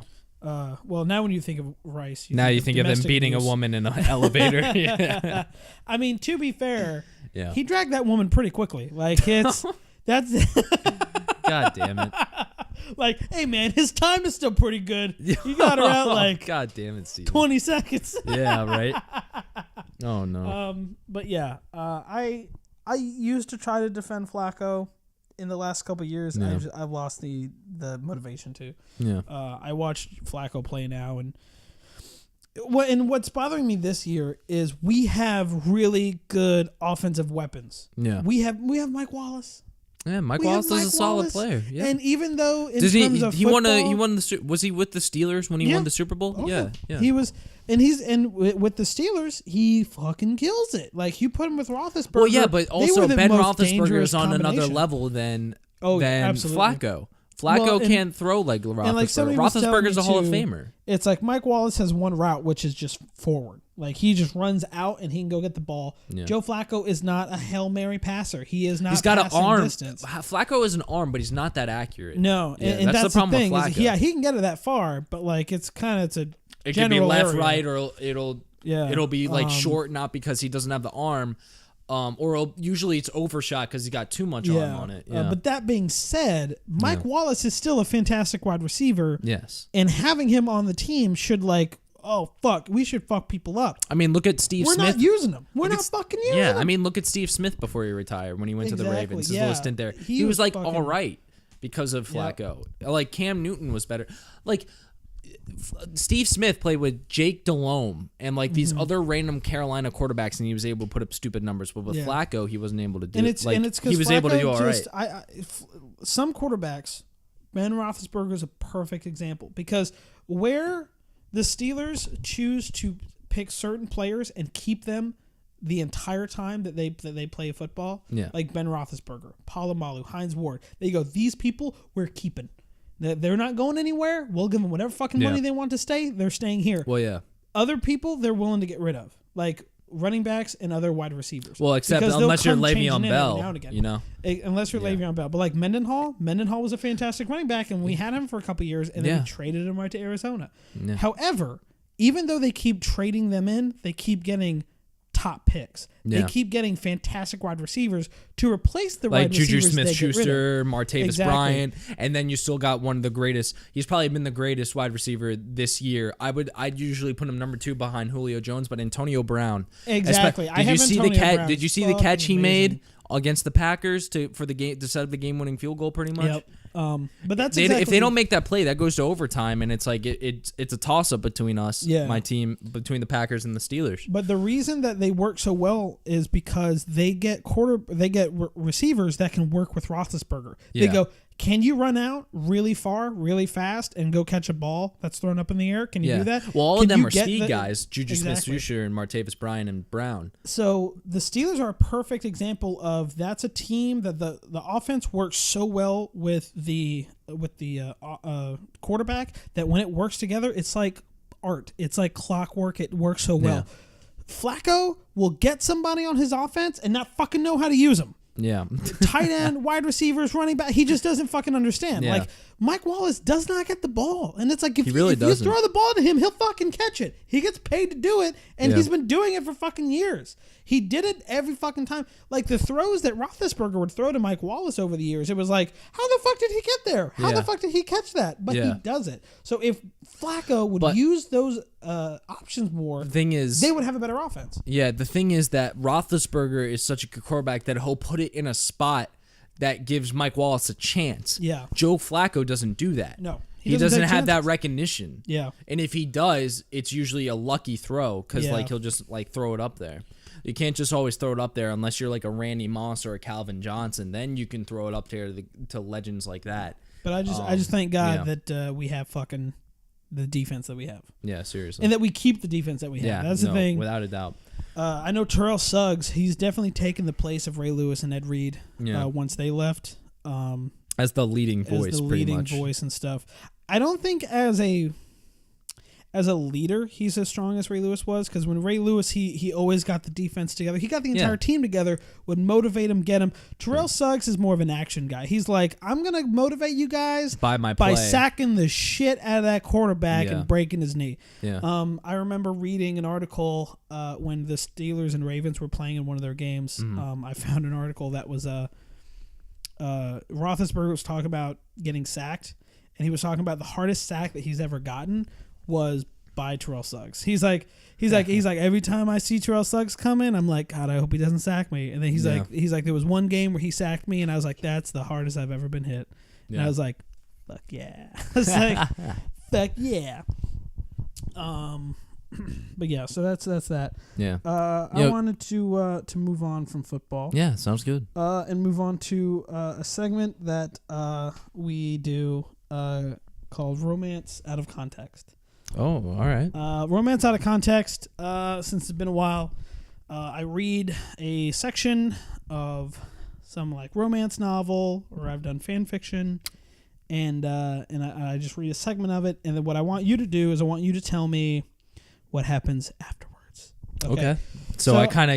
Well, now when you think of Rice, you think of him beating a woman in an elevator. Yeah. I mean, to be fair, he dragged that woman pretty quickly. Like that's God damn it. Like, hey man, his time is still pretty good. You got her out like God damn it, Steve. 20 seconds. Yeah, right. Oh no. But yeah, I used to try to defend Flacco. In the last couple of years, I've lost the motivation to. Yeah. I watched Flacco play now, and what's bothering me this year is we have really good offensive weapons. Yeah. We have Mike Wallace. Yeah, Mike Wallace is a solid player. Yeah. And even though in terms of football, was he with the Steelers when he won the Super Bowl? Oh, yeah. He was. And with the Steelers, he fucking kills it. Like you put him with Roethlisberger. Well, yeah, but also Ben Roethlisberger is on another level than Flacco. Flacco can't throw like Roethlisberger. And like Roethlisberger's a Hall of Famer. It's like Mike Wallace has one route, which is just forward. Like he just runs out and he can go get the ball. Yeah. Joe Flacco is not a Hail Mary passer. He is not. He's got an arm. Distance. Flacco is an arm, but he's not that accurate. No, and that's the problem with Flacco. He can get it that far, but like it's kind of it could be left, right, or it'll be like short, not because he doesn't have the arm, or usually it's overshot because he got too much arm on it. Yeah. But that being said, Mike Wallace is still a fantastic wide receiver. Yes, and having him on the team should we should fuck people up. I mean, look at Steve Smith. We're not using him. We're not fucking using him. Yeah, I mean, look at Steve Smith before he retired when he went to the Ravens. His little stint there. He was like all right because of Flacco. Like Cam Newton was better. Like Steve Smith played with Jake Delhomme and like these other random Carolina quarterbacks, and he was able to put up stupid numbers. But with Flacco, he wasn't able to do it. Like, he was able to do all right. Some quarterbacks, Ben Roethlisberger is a perfect example because where the Steelers choose to pick certain players and keep them the entire time that they play football, like Ben Roethlisberger, Polamalu, Hines Ward, they go, these people we're keeping. They're not going anywhere. We'll give them whatever fucking money they want to stay. They're staying here. Well, yeah. Other people they're willing to get rid of, like running backs and other wide receivers. Well, except unless you're Le'Veon Bell, you know. Unless you're Le'Veon Bell, but like Mendenhall was a fantastic running back, and we had him for a couple years, and then we traded him right to Arizona. Yeah. However, even though they keep trading them in, they keep getting top picks. Yeah. They keep getting fantastic wide receivers to replace the like wide Juju receivers Smith-Schuster, Martavis Exactly. Bryant, and then you still got one of the greatest. He's probably been the greatest wide receiver this year. I'd usually put him number 2 behind Julio Jones, but Antonio Brown. Exactly. Did you see the catch? Did you see the catch he made amazing. against the Packers for the game to set up the game-winning field goal? Pretty much. Yep. But that's if they don't make that play, that goes to overtime, and it's like it's a toss-up between us, Yeah. my team, between the Packers and the Steelers. But the reason that they work so well is because they get receivers that can work with Roethlisberger. Yeah. They go, can you run out really far, really fast, and go catch a ball that's thrown up in the air? Can you do that? Well, all Can of them you are get speed guys: Juju Exactly. Smith-Schuster and Martavis Bryant and Brown. So the Steelers are a perfect example of that's a team that the offense works so well with the quarterback that when it works together, it's like art. It's like clockwork. It works so well. Yeah. Flacco will get somebody on his offense and not fucking know how to use them. Yeah. Tight end, wide receivers, running back. He just doesn't fucking understand. Yeah. Like, Mike Wallace does not get the ball. And it's like, if He really you doesn't. throw the ball to him, he'll fucking catch it. He gets paid to do it, and Yeah. he's been doing it for fucking years. He did it every fucking time. Like, the throws that Roethlisberger would throw to Mike Wallace over the years, it was like, how the fuck did he get there? How Yeah. the fuck did he catch that? But he Yeah. does it. So if Flacco would use those options more, The thing is, they would have a better offense. yeah, the thing is that Roethlisberger is such a good quarterback that he'll put it in a spot that gives Mike Wallace a chance. Yeah. Joe Flacco doesn't do that. No. He doesn't take have that chances. recognition. Yeah. And if he does, it's usually a lucky throw because Yeah. like he'll just like throw it up there. You can't just always throw it up there unless you're like a Randy Moss or a Calvin Johnson. Then you can throw it up there to legends like that. But I just thank God yeah. that we have fucking the defense that we have, Yeah, seriously. and that we keep the defense that we have. Yeah, That's the thing. without a doubt. I know Terrell Suggs. He's definitely taken the place of Ray Lewis and Ed Reed. Yeah. Once they left, As the leading voice, as the pretty leading much. voice and stuff. I don't think as a leader he's as strong as Ray Lewis was, because when Ray Lewis he always got the defense together. He got the entire team together, would motivate him, get him. Terrell Suggs is more of an action guy. He's like, I'm gonna motivate you guys By my by play. sacking the shit out of that quarterback Yeah. and breaking his knee. Yeah. I remember reading an article when the Steelers and Ravens were playing in one of their games. Mm-hmm. I found an article that was Roethlisberger was talking about getting sacked, and he was talking about the hardest sack that he's ever gotten was by Terrell Suggs. He's like every time I see Terrell Suggs coming, I'm like, God, I hope he doesn't sack me. And then he's like there was one game where he sacked me, and I was like, that's the hardest I've ever been hit. And I was like, fuck yeah. I was like, fuck yeah. But yeah, so that's that. Yeah. I wanted to move on from football. Yeah, sounds good. And move on to a segment that we do called Romance Out of Context. Oh, all right. Romance Out of Context, since it's been a while, I read a section of some like romance novel, or I've done fan fiction, and I just read a segment of it, and then what I want you to do is I want you to tell me what happens afterwards. Okay. So I kind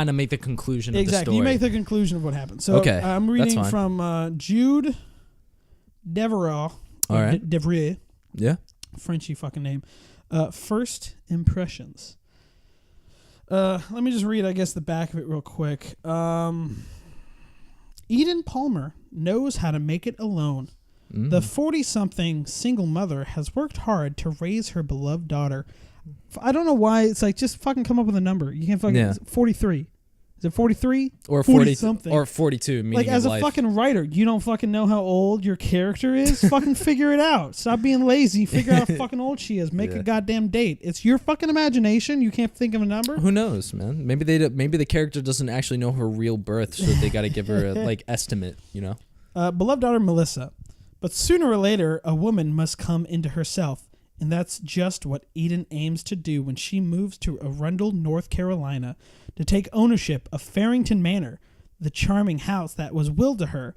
of make the conclusion of the exactly. story. You make the conclusion of what happened. So Okay, I'm that's reading fine. from Jude Devereux. All right. Devereux. Yeah. Frenchy fucking name. First impressions. Let me just read, I guess, the back of it real quick. Eden Palmer knows how to make it alone. The 40-something single mother has worked hard to raise her beloved daughter. I don't know why. It's like, just fucking come up with a number. You can't fucking... Yeah. 43. Is it 43? Or 40 something. Or 42. Like, as a life. fucking writer, you don't fucking know how old your character is? Fucking figure it out. Stop being lazy. Figure out how fucking old she is. Make a goddamn date. It's your fucking imagination. You can't think of a number? Who knows, man? Maybe the character doesn't actually know her real birth, so they got to give her a estimate, you know? Beloved daughter Melissa. But sooner or later, a woman must come into herself. And that's just what Eden aims to do when she moves to Arundel, North Carolina, to take ownership of Farrington Manor, the charming house that was willed to her.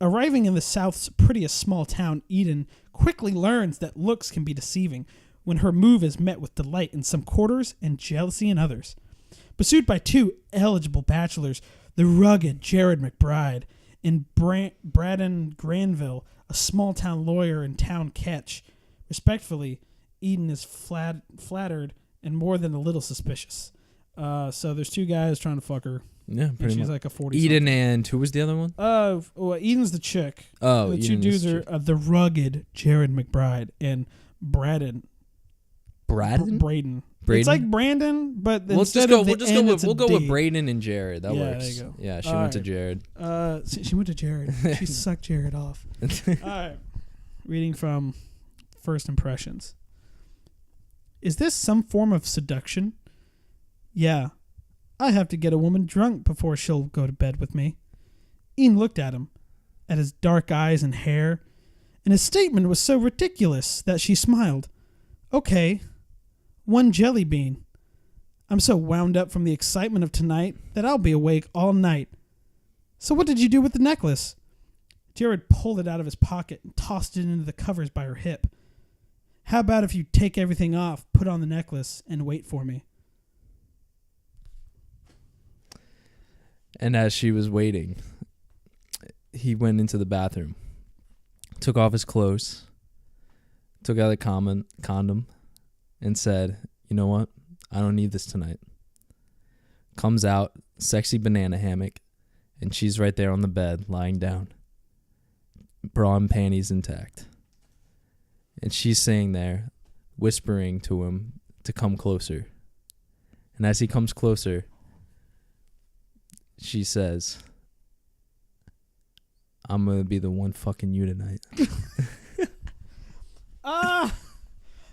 Arriving in the South's prettiest small town, Eden quickly learns that looks can be deceiving when her move is met with delight in some quarters and jealousy in others. Pursued by two eligible bachelors, the rugged Jared McBride and Braden Granville, a small-town lawyer in Town Ketch. Respectfully, Eden is flattered and more than a little suspicious. So there's two guys trying to fuck her. Yeah, pretty much. She's like a 40. Eden and who was the other one? Well, Eden's the chick. Oh, the two dudes are the rugged Jared McBride and Braden. Braden. It's like Brandon, but we'll go with Braden and Jared. That works. There you go. Yeah, she went to Jared. She went to Jared. She sucked Jared off. All right. Reading from First Impressions. Is this some form of seduction? Yeah. I have to get a woman drunk before she'll go to bed with me. Ian looked at him, at his dark eyes and hair, and his statement was so ridiculous that she smiled. Okay. One jelly bean. I'm so wound up from the excitement of tonight that I'll be awake all night. So what did you do with the necklace? Jared pulled it out of his pocket and tossed it into the covers by her hip. How about if you take everything off, put on the necklace, and wait for me? And as she was waiting, he went into the bathroom, took off his clothes, took out the condom, and said, you know what? I don't need this tonight. Comes out, sexy banana hammock, and she's right there on the bed, lying down. Bra and panties intact. And she's sitting there, whispering to him to come closer. And as he comes closer, she says, I'm going to be the one fucking you tonight.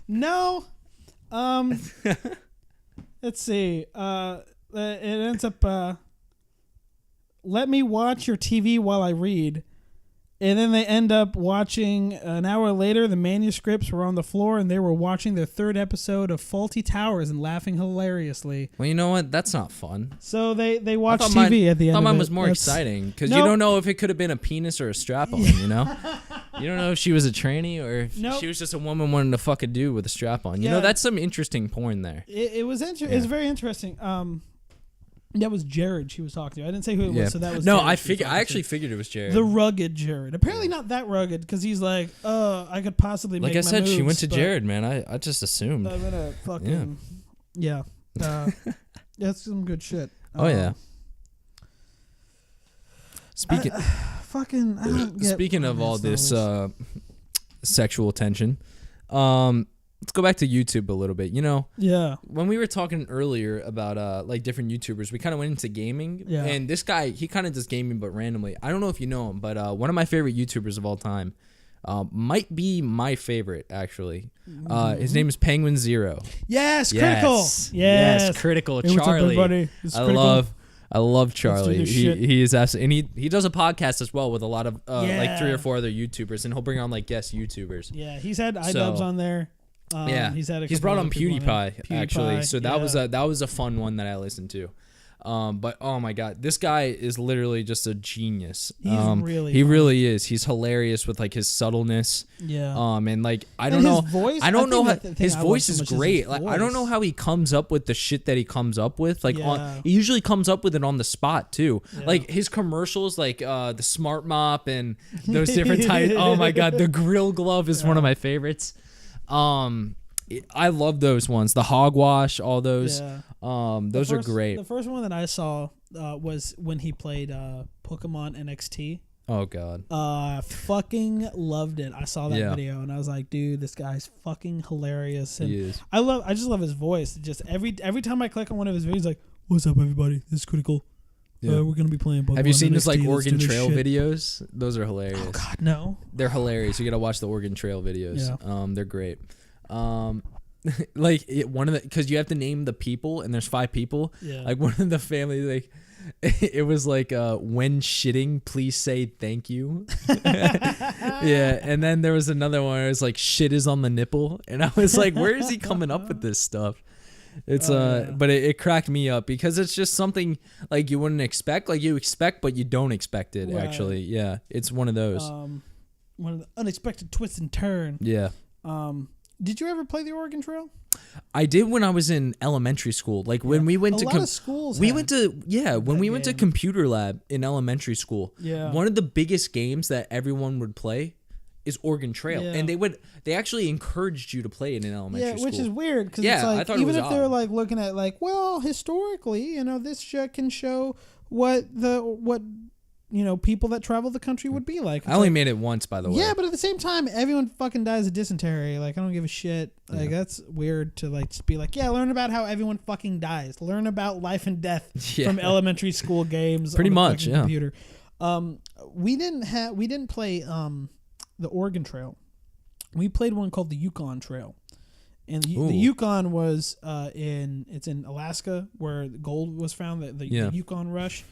No. Let's see. It ends up, let me watch your TV while I read. And then they end up watching, an hour later, the manuscripts were on the floor and they were watching their third episode of Fawlty Towers and laughing hilariously. Well, you know what? That's not fun. So they watched TV at the end of it. I thought mine was more exciting because you don't know if it could have been a penis or a strap-on, you know? You don't know if she was a tranny or if she was just a woman wanting to fuck a dude with a strap-on. You know, that's some interesting porn there. It was interesting. It was very interesting. That was Jared she was talking to. I didn't say who it was, so that was no. Jared I actually figured it was Jared. The rugged Jared. Apparently not that rugged because he's like, I could possibly make my moves. Like I said, she went to Jared, man. I just assumed. I'm gonna fucking that's some good shit. Yeah. Speaking of all this sexual tension, let's go back to YouTube a little bit. You know, when we were talking earlier about like different YouTubers, we kind of went into gaming. Yeah. And this guy, he kind of does gaming, but randomly. I don't know if you know him, but one of my favorite YouTubers of all time, might be my favorite actually. His name is Penguin Zero. Yes, Critical. Yes, Critical. Hey, Charlie. what's up, everybody? I love Charlie. He is absolutely, and he does a podcast as well with a lot of like 3 or 4 other YouTubers, and he'll bring on like guest YouTubers. Yeah, he's had iDubbbz on there. He's brought on PewDiePie actually, so that was a fun one that I listened to. But oh my god, this guy is literally just a genius. He really is. He's hilarious with like his subtleness. Yeah. And like I don't know how his voice is great. Like I don't know how he comes up with the shit that he comes up with. Like he usually comes up with it on the spot too. Yeah. Like his commercials, like the Smart Mop and those different types. Oh my god, the Grill Glove is one of my favorites. I love those ones. The Hogwash, all those. Yeah. Those are great. The first one that I saw was when he played Pokemon NXT. Oh god. Fucking loved it. I saw that video and I was like, dude, this guy's fucking hilarious. And he is. I just love his voice. Just every time I click on one of his videos, like, what's up, everybody? This is Critical. Yeah. We're gonna be playing Pokemon. Have you seen NXT, his like Oregon Trail videos? Those are hilarious. Oh god, no. They're hilarious. You gotta watch the Oregon Trail videos. Yeah. They're great. Like one of the, because you have to name the people and there's 5 people. Yeah. Like one of the family, like it was like when shitting, please say thank you. Yeah. And then there was another one where it was like shit is on the nipple, and I was like, where is he coming up with this stuff? It's but it cracked me up because it's just something like you wouldn't expect, like you expect but you don't expect it. Right. Actually, yeah, it's one of those one of the unexpected twists and turns. Yeah. Did you ever play the Oregon Trail? I did when I was in elementary school. Like when we went to schools. We went to computer lab in elementary school. Yeah. One of the biggest games that everyone would play is Oregon Trail, and they actually encouraged you to play it in elementary school. Yeah, which is weird because it's like, I thought even if they're like looking at like, well, historically, this can show what people that travel the country would be like. I only made it once, by the way. Yeah, but at the same time, everyone fucking dies of dysentery. Like, I don't give a shit. Like, that's weird to like just be like, yeah, learn about how everyone fucking dies. Learn about life and death from elementary school games. Pretty much, computer. We didn't play the Oregon Trail. We played one called the Yukon Trail. And the Yukon was it's in Alaska where gold was found, the Yukon Rush.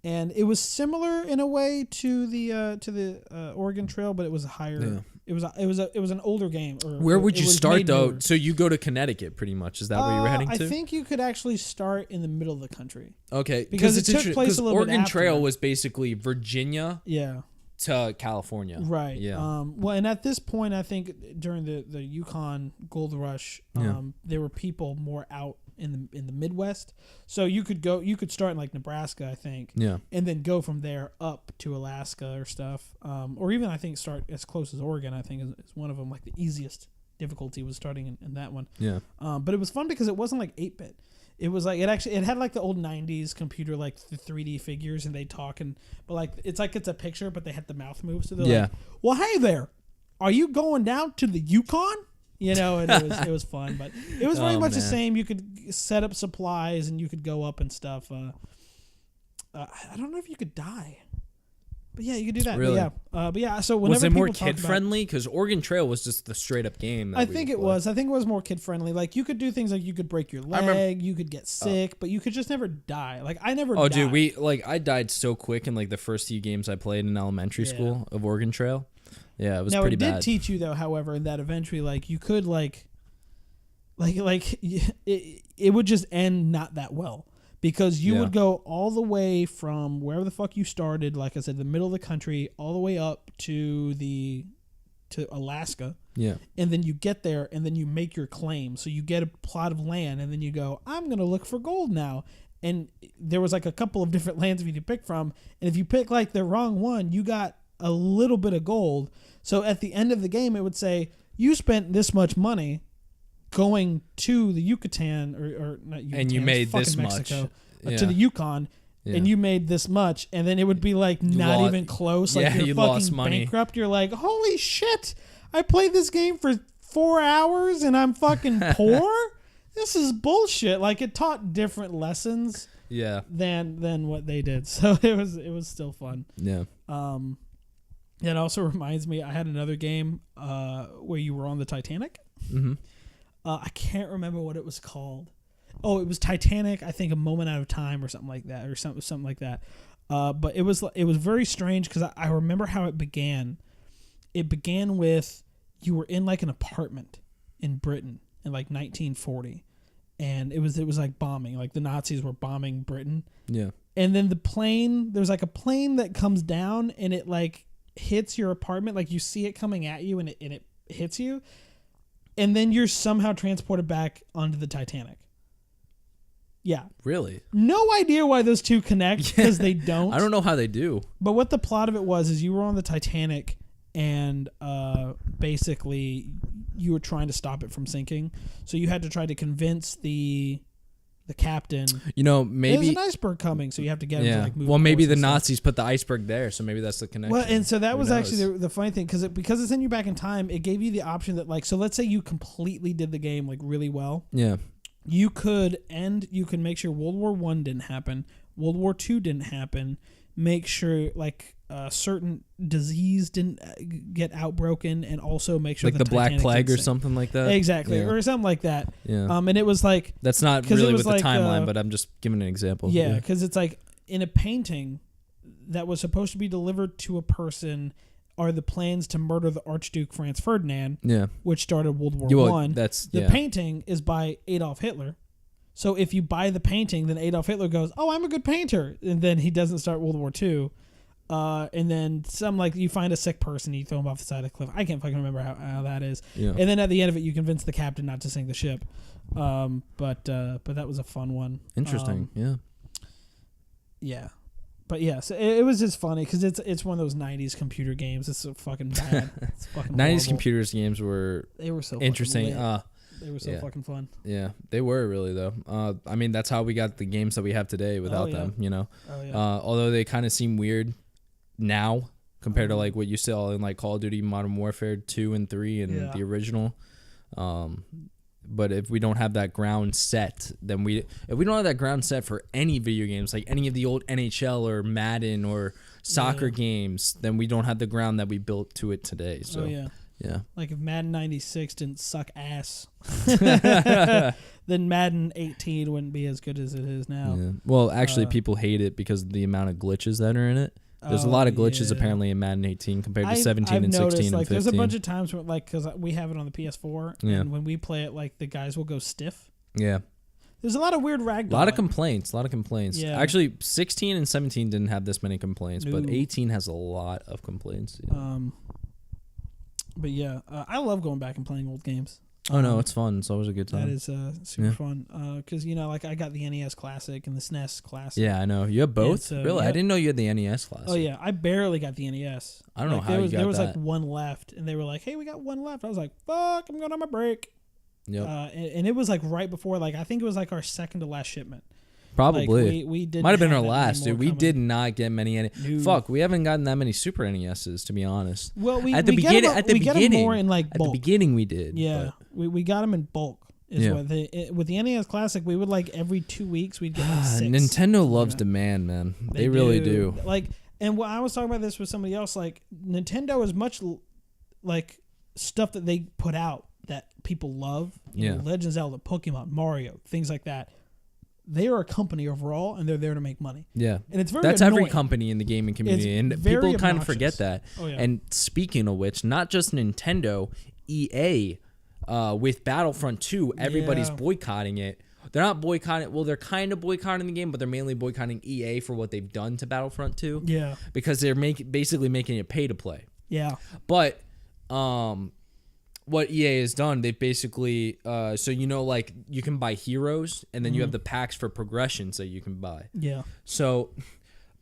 And it was similar in a way to the Oregon Trail, but it was a higher. Yeah. It was an older game. Where would you start though? Newer. So you go to Connecticut, pretty much. Is that where you were heading to? I think you could actually start in the middle of the country. Okay, because it took place a little bit after. Oregon Trail was basically Virginia. Yeah. To California. Right. Yeah. Well, and at this point, I think during the Yukon Gold Rush, there were people more out in the Midwest. So you could start in like Nebraska, I think. Yeah. And then go from there up to Alaska or stuff. Or even I think start as close as Oregon, I think is one of them. Like the easiest difficulty was starting in that one. Yeah. But it was fun because it wasn't like 8-bit. It was like it had like the old 90s computer, like the 3D figures, and they talk, but like it's a picture, but they had the mouth move, so they're like, well, hey there, are you going down to the Yukon? And it was fun, but it was very much the same. You could set up supplies and you could go up and stuff. I don't know if you could die. But yeah, you could do that. Really? But yeah. So whenever was it more kid friendly? Because Oregon Trail was just the straight up game. I think it was. I think it was more kid friendly. Like you could do things like you could break your leg, you could get sick, but you could just never die. Like I never. Oh, died. Dude, I died so quick in like the first few games I played in elementary school of Oregon Trail. Yeah, it was pretty bad. Now it did teach you though, however, that eventually like you could like it would just end not that well. Because you would go all the way from wherever the fuck you started, like I said, the middle of the country, all the way up to Alaska. Yeah. And then you get there and then you make your claim. So you get a plot of land and then you go, I'm going to look for gold now. And there was like a couple of different lands for you to pick from. And if you pick like the wrong one, you got a little bit of gold. So at the end of the game, it would say, you spent this much money going to the Yucatan or not Yucatan, and you made this Mexico, much to the Yukon, and you made this much, and then it would be like not even close. Like you're fucking bankrupt. You're like, holy shit! I played this game for 4 hours and I'm fucking poor. This is bullshit. Like it taught different lessons. Yeah. Than what they did. So it was still fun. Yeah. It also reminds me, I had another game where you were on the Titanic. Mm-hmm. I can't remember what it was called. Oh, it was Titanic, I think A Moment Out of Time or something like that, or something like that. But it was very strange because I remember how it began. It began with you were in like an apartment in Britain in like 1940, and it was like bombing, like the Nazis were bombing Britain. Yeah. And then there's like a plane that comes down and it like hits your apartment, like you see it coming at you and it hits you. And then you're somehow transported back onto the Titanic. Yeah. Really? No idea why those two connect, because they don't. I don't know how they do. But what the plot of it was is you were on the Titanic and basically you were trying to stop it from sinking. So you had to try to convince the captain. Maybe there's an iceberg coming, so you have to get him to like move. Well, maybe the Nazis put the iceberg there, so maybe that's the connection. Well, and so that was actually the funny thing, because it's in you back in time. It gave you the option that like, so let's say you completely did the game like really well. Yeah. You could make sure World War I didn't happen, World War II didn't happen. Make sure like certain disease didn't get outbroken, and also make sure like the Black Plague or something like that. Exactly, or something like that. Yeah. And it was like, that's not really with the timeline, but I'm just giving an example. Yeah, because it's like in a painting that was supposed to be delivered to a person are the plans to murder the Archduke Franz Ferdinand. Yeah. Which started World War I. The painting is by Adolf Hitler. So if you buy the painting, then Adolf Hitler goes, "Oh, I'm a good painter," and then he doesn't start World War II. And then some like you find a sick person, you throw him off the side of the cliff. I can't fucking remember how that is. Yeah. And then at the end of it, you convince the captain not to sink the ship. But that was a fun one. Interesting. Yeah. Yeah. But yeah, so it was just funny because it's one of those 90s computer games. It's so fucking bad. It's fucking 90s horrible. computers games were so interesting. They were so fucking fun. Yeah, they were really though. I mean, that's how we got the games that we have today without them. You know, although they kind of seem weird now compared to like what you saw in like Call of Duty Modern Warfare 2 and 3 and the original. But if we don't have that ground set, then if we don't have that ground set for any video games, like any of the old NHL or Madden or soccer games, then we don't have the ground that we built to it today. So yeah. Like if Madden 96 didn't suck ass, then Madden 18 wouldn't be as good as it is now. Yeah. Well, actually, people hate it because of the amount of glitches that are in it. There's a lot of glitches apparently in Madden 18 compared to 17 and 16 and 15. There's a bunch of times where, like, because we have it on the PS4, and when we play it, like, the guys will go stiff. Yeah. There's a lot of weird ragdoll. A lot of complaints. Yeah. Actually, 16 and 17 didn't have this many complaints, but 18 has a lot of complaints. Yeah. But yeah, I love going back and playing old games. Oh no, it's fun. It's always a good time. That is super fun. Because like I got the NES Classic and the SNES Classic. Yeah, I know. You have both? So, really? Yep. I didn't know you had the NES Classic. Oh yeah, I barely got the NES. I don't know how you got that. There was like one left, and they were like, "Hey, we got one left." I was like, "Fuck, I'm going on my break." Yep. And it was like right before, like I think it was like our second to last shipment. Probably. Like, we didn't might have been our last, dude. We did not get many. No. Fuck, we haven't gotten that many Super NESs, to be honest. Well, we get them more in like bulk. At the beginning, we did. Yeah, we got them in bulk. With the NES Classic, we would like every 2 weeks we'd get like 6. Nintendo loves demand, man. They really do. Like, and I was talking about this with somebody else. Like, Nintendo is much like stuff that they put out that people love. You know, Legend of Zelda, Pokemon, Mario, things like that. They are a company overall, and they're there to make money. Yeah, and it's that's annoying. Every company in the gaming community, and people kind of forget that. Oh, yeah. And speaking of which, not just Nintendo, EA, with Battlefront 2, everybody's boycotting it. They're not boycotting. Well, they're kind of boycotting the game, but they're mainly boycotting EA for what they've done to Battlefront 2. Yeah, because they're basically making it pay to play. Yeah, but what EA has done, they basically, so like you can buy heroes, and then you have the packs for progressions that you can buy. Yeah. So,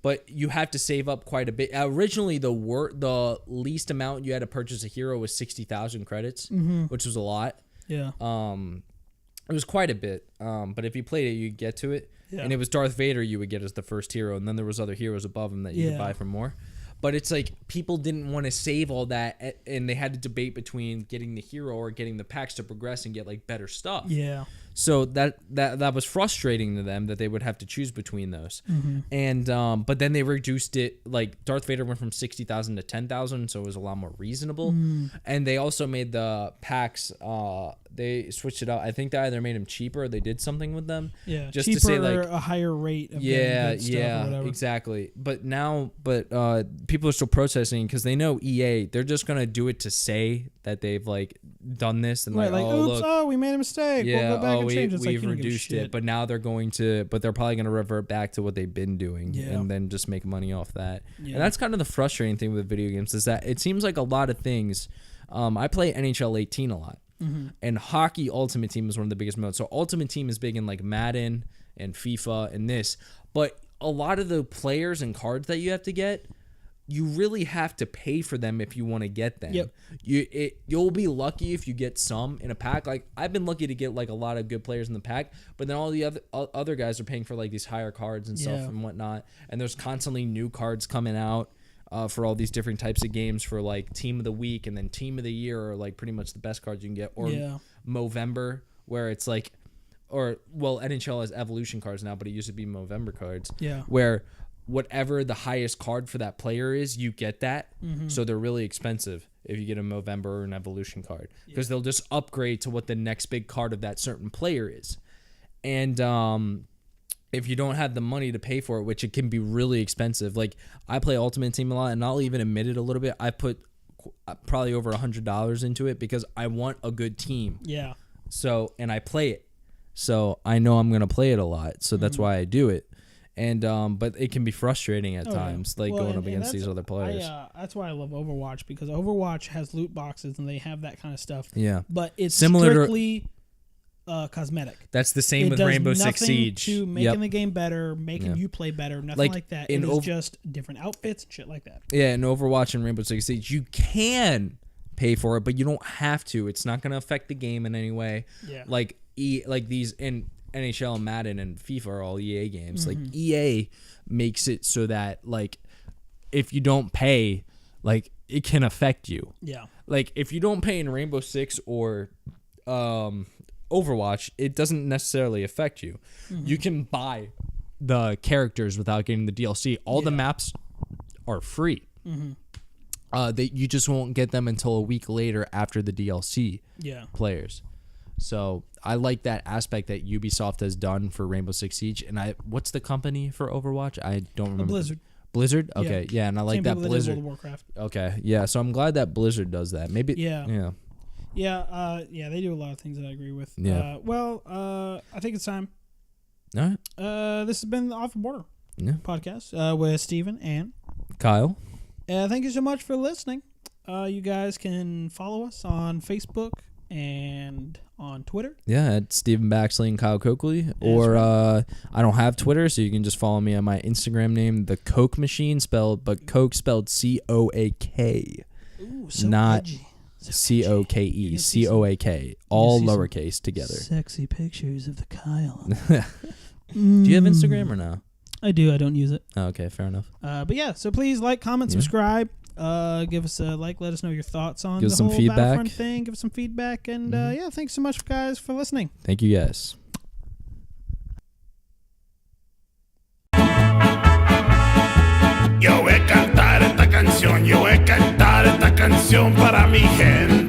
but you have to save up quite a bit. Originally, the least amount you had to purchase a hero was 60,000 credits, which was a lot. Yeah. It was quite a bit. But if you played it, you'd get to it. Yeah. And it was Darth Vader you would get as the first hero, and then there was other heroes above him that you could buy for more. But it's like people didn't want to save all that, and they had to debate between getting the hero or getting the packs to progress and get like better stuff. Yeah. So that was frustrating to them that they would have to choose between those. And but then they reduced it. Like Darth Vader went from 60,000 to 10,000, so it was a lot more reasonable. And they also made the packs. They switched it out. I think they either made them cheaper or they did something with them. Yeah, just cheaper to say or like a higher rate. Of good stuff or whatever. Exactly. But people are still protesting because they know EA. They're just gonna do it to say that they've like done this and oops, we made a mistake. Yeah, we'll go back and change. It's we've reduced it, but now they're going to. But they're probably going to revert back to what they've been doing, and then just make money off that. Yeah. And that's kind of the frustrating thing with video games is that it seems like a lot of things. I play NHL 18 a lot, and Hockey Ultimate Team is one of the biggest modes. So Ultimate Team is big in like Madden and FIFA and this, but a lot of the players and cards that you have to get, you really have to pay for them if you want to get them. Yep. You'll be lucky if you get some in a pack. Like I've been lucky to get like a lot of good players in the pack, but then all the other guys are paying for like these higher cards and stuff and whatnot. And there's constantly new cards coming out for all these different types of games for like Team of the Week and then Team of the Year are like pretty much the best cards you can get. Or Movember, where it's like, NHL has evolution cards now, but it used to be Movember cards. Yeah. Where whatever the highest card for that player is, you get that. So they're really expensive if you get a Movember or an evolution card because they'll just upgrade to what the next big card of that certain player is. And if you don't have the money to pay for it, which it can be really expensive. Like I play Ultimate Team a lot, and I'll even admit it a little bit. I put probably over $100 into it because I want a good team. Yeah. So, and I play it. So I know I'm going to play it a lot. So that's why I do it. And but it can be frustrating at times, like going up against these other players. That's why I love Overwatch, because Overwatch has loot boxes and they have that kind of stuff. Yeah, but it's similar strictly cosmetic. That's the same with Rainbow Six Siege. To making the game better, making you play better, nothing like that. It is just different outfits and shit like that. Yeah, in Overwatch and Rainbow Six Siege, you can pay for it, but you don't have to. It's not going to affect the game in any way. Yeah. Like these in NHL, Madden, and FIFA are all EA games. Like EA makes it so that like if you don't pay, like it can affect you. Yeah. Like if you don't pay in Rainbow Six or Overwatch, it doesn't necessarily affect you. You can buy the characters without getting the DLC. All the maps are free. You just won't get them until a week later after the DLC players. So I like that aspect that Ubisoft has done for Rainbow Six Siege. And what's the company for Overwatch? I don't remember. Blizzard. Blizzard? Okay, yeah, and I like that Blizzard. World of Warcraft. Okay, yeah, so I'm glad that Blizzard does that. Maybe. Yeah, they do a lot of things that I agree with. Yeah. I think it's time. All right. This has been the Off the Border podcast with Steven and Kyle. Thank you so much for listening. You guys can follow us on Facebook and on Twitter. Yeah, at Stephen Baxley and Kyle Coakley. Or I don't have Twitter, so you can just follow me on my Instagram name, The Coke Machine, but Coke spelled C-O-A-K. Ooh, so not edgy. C-O-K-E, C-O-A-K, all lowercase together. Sexy pictures of the Kyle. Do you have Instagram or no? I do. I don't use it. Oh, okay, fair enough. But yeah, so please like, comment, subscribe. Give us a like. Let us know your thoughts on the whole feedback. Battlefront thing. Give us some feedback. And thanks so much, guys, for listening. Thank you, guys. Yo voy a cantar esta canción para mi gente.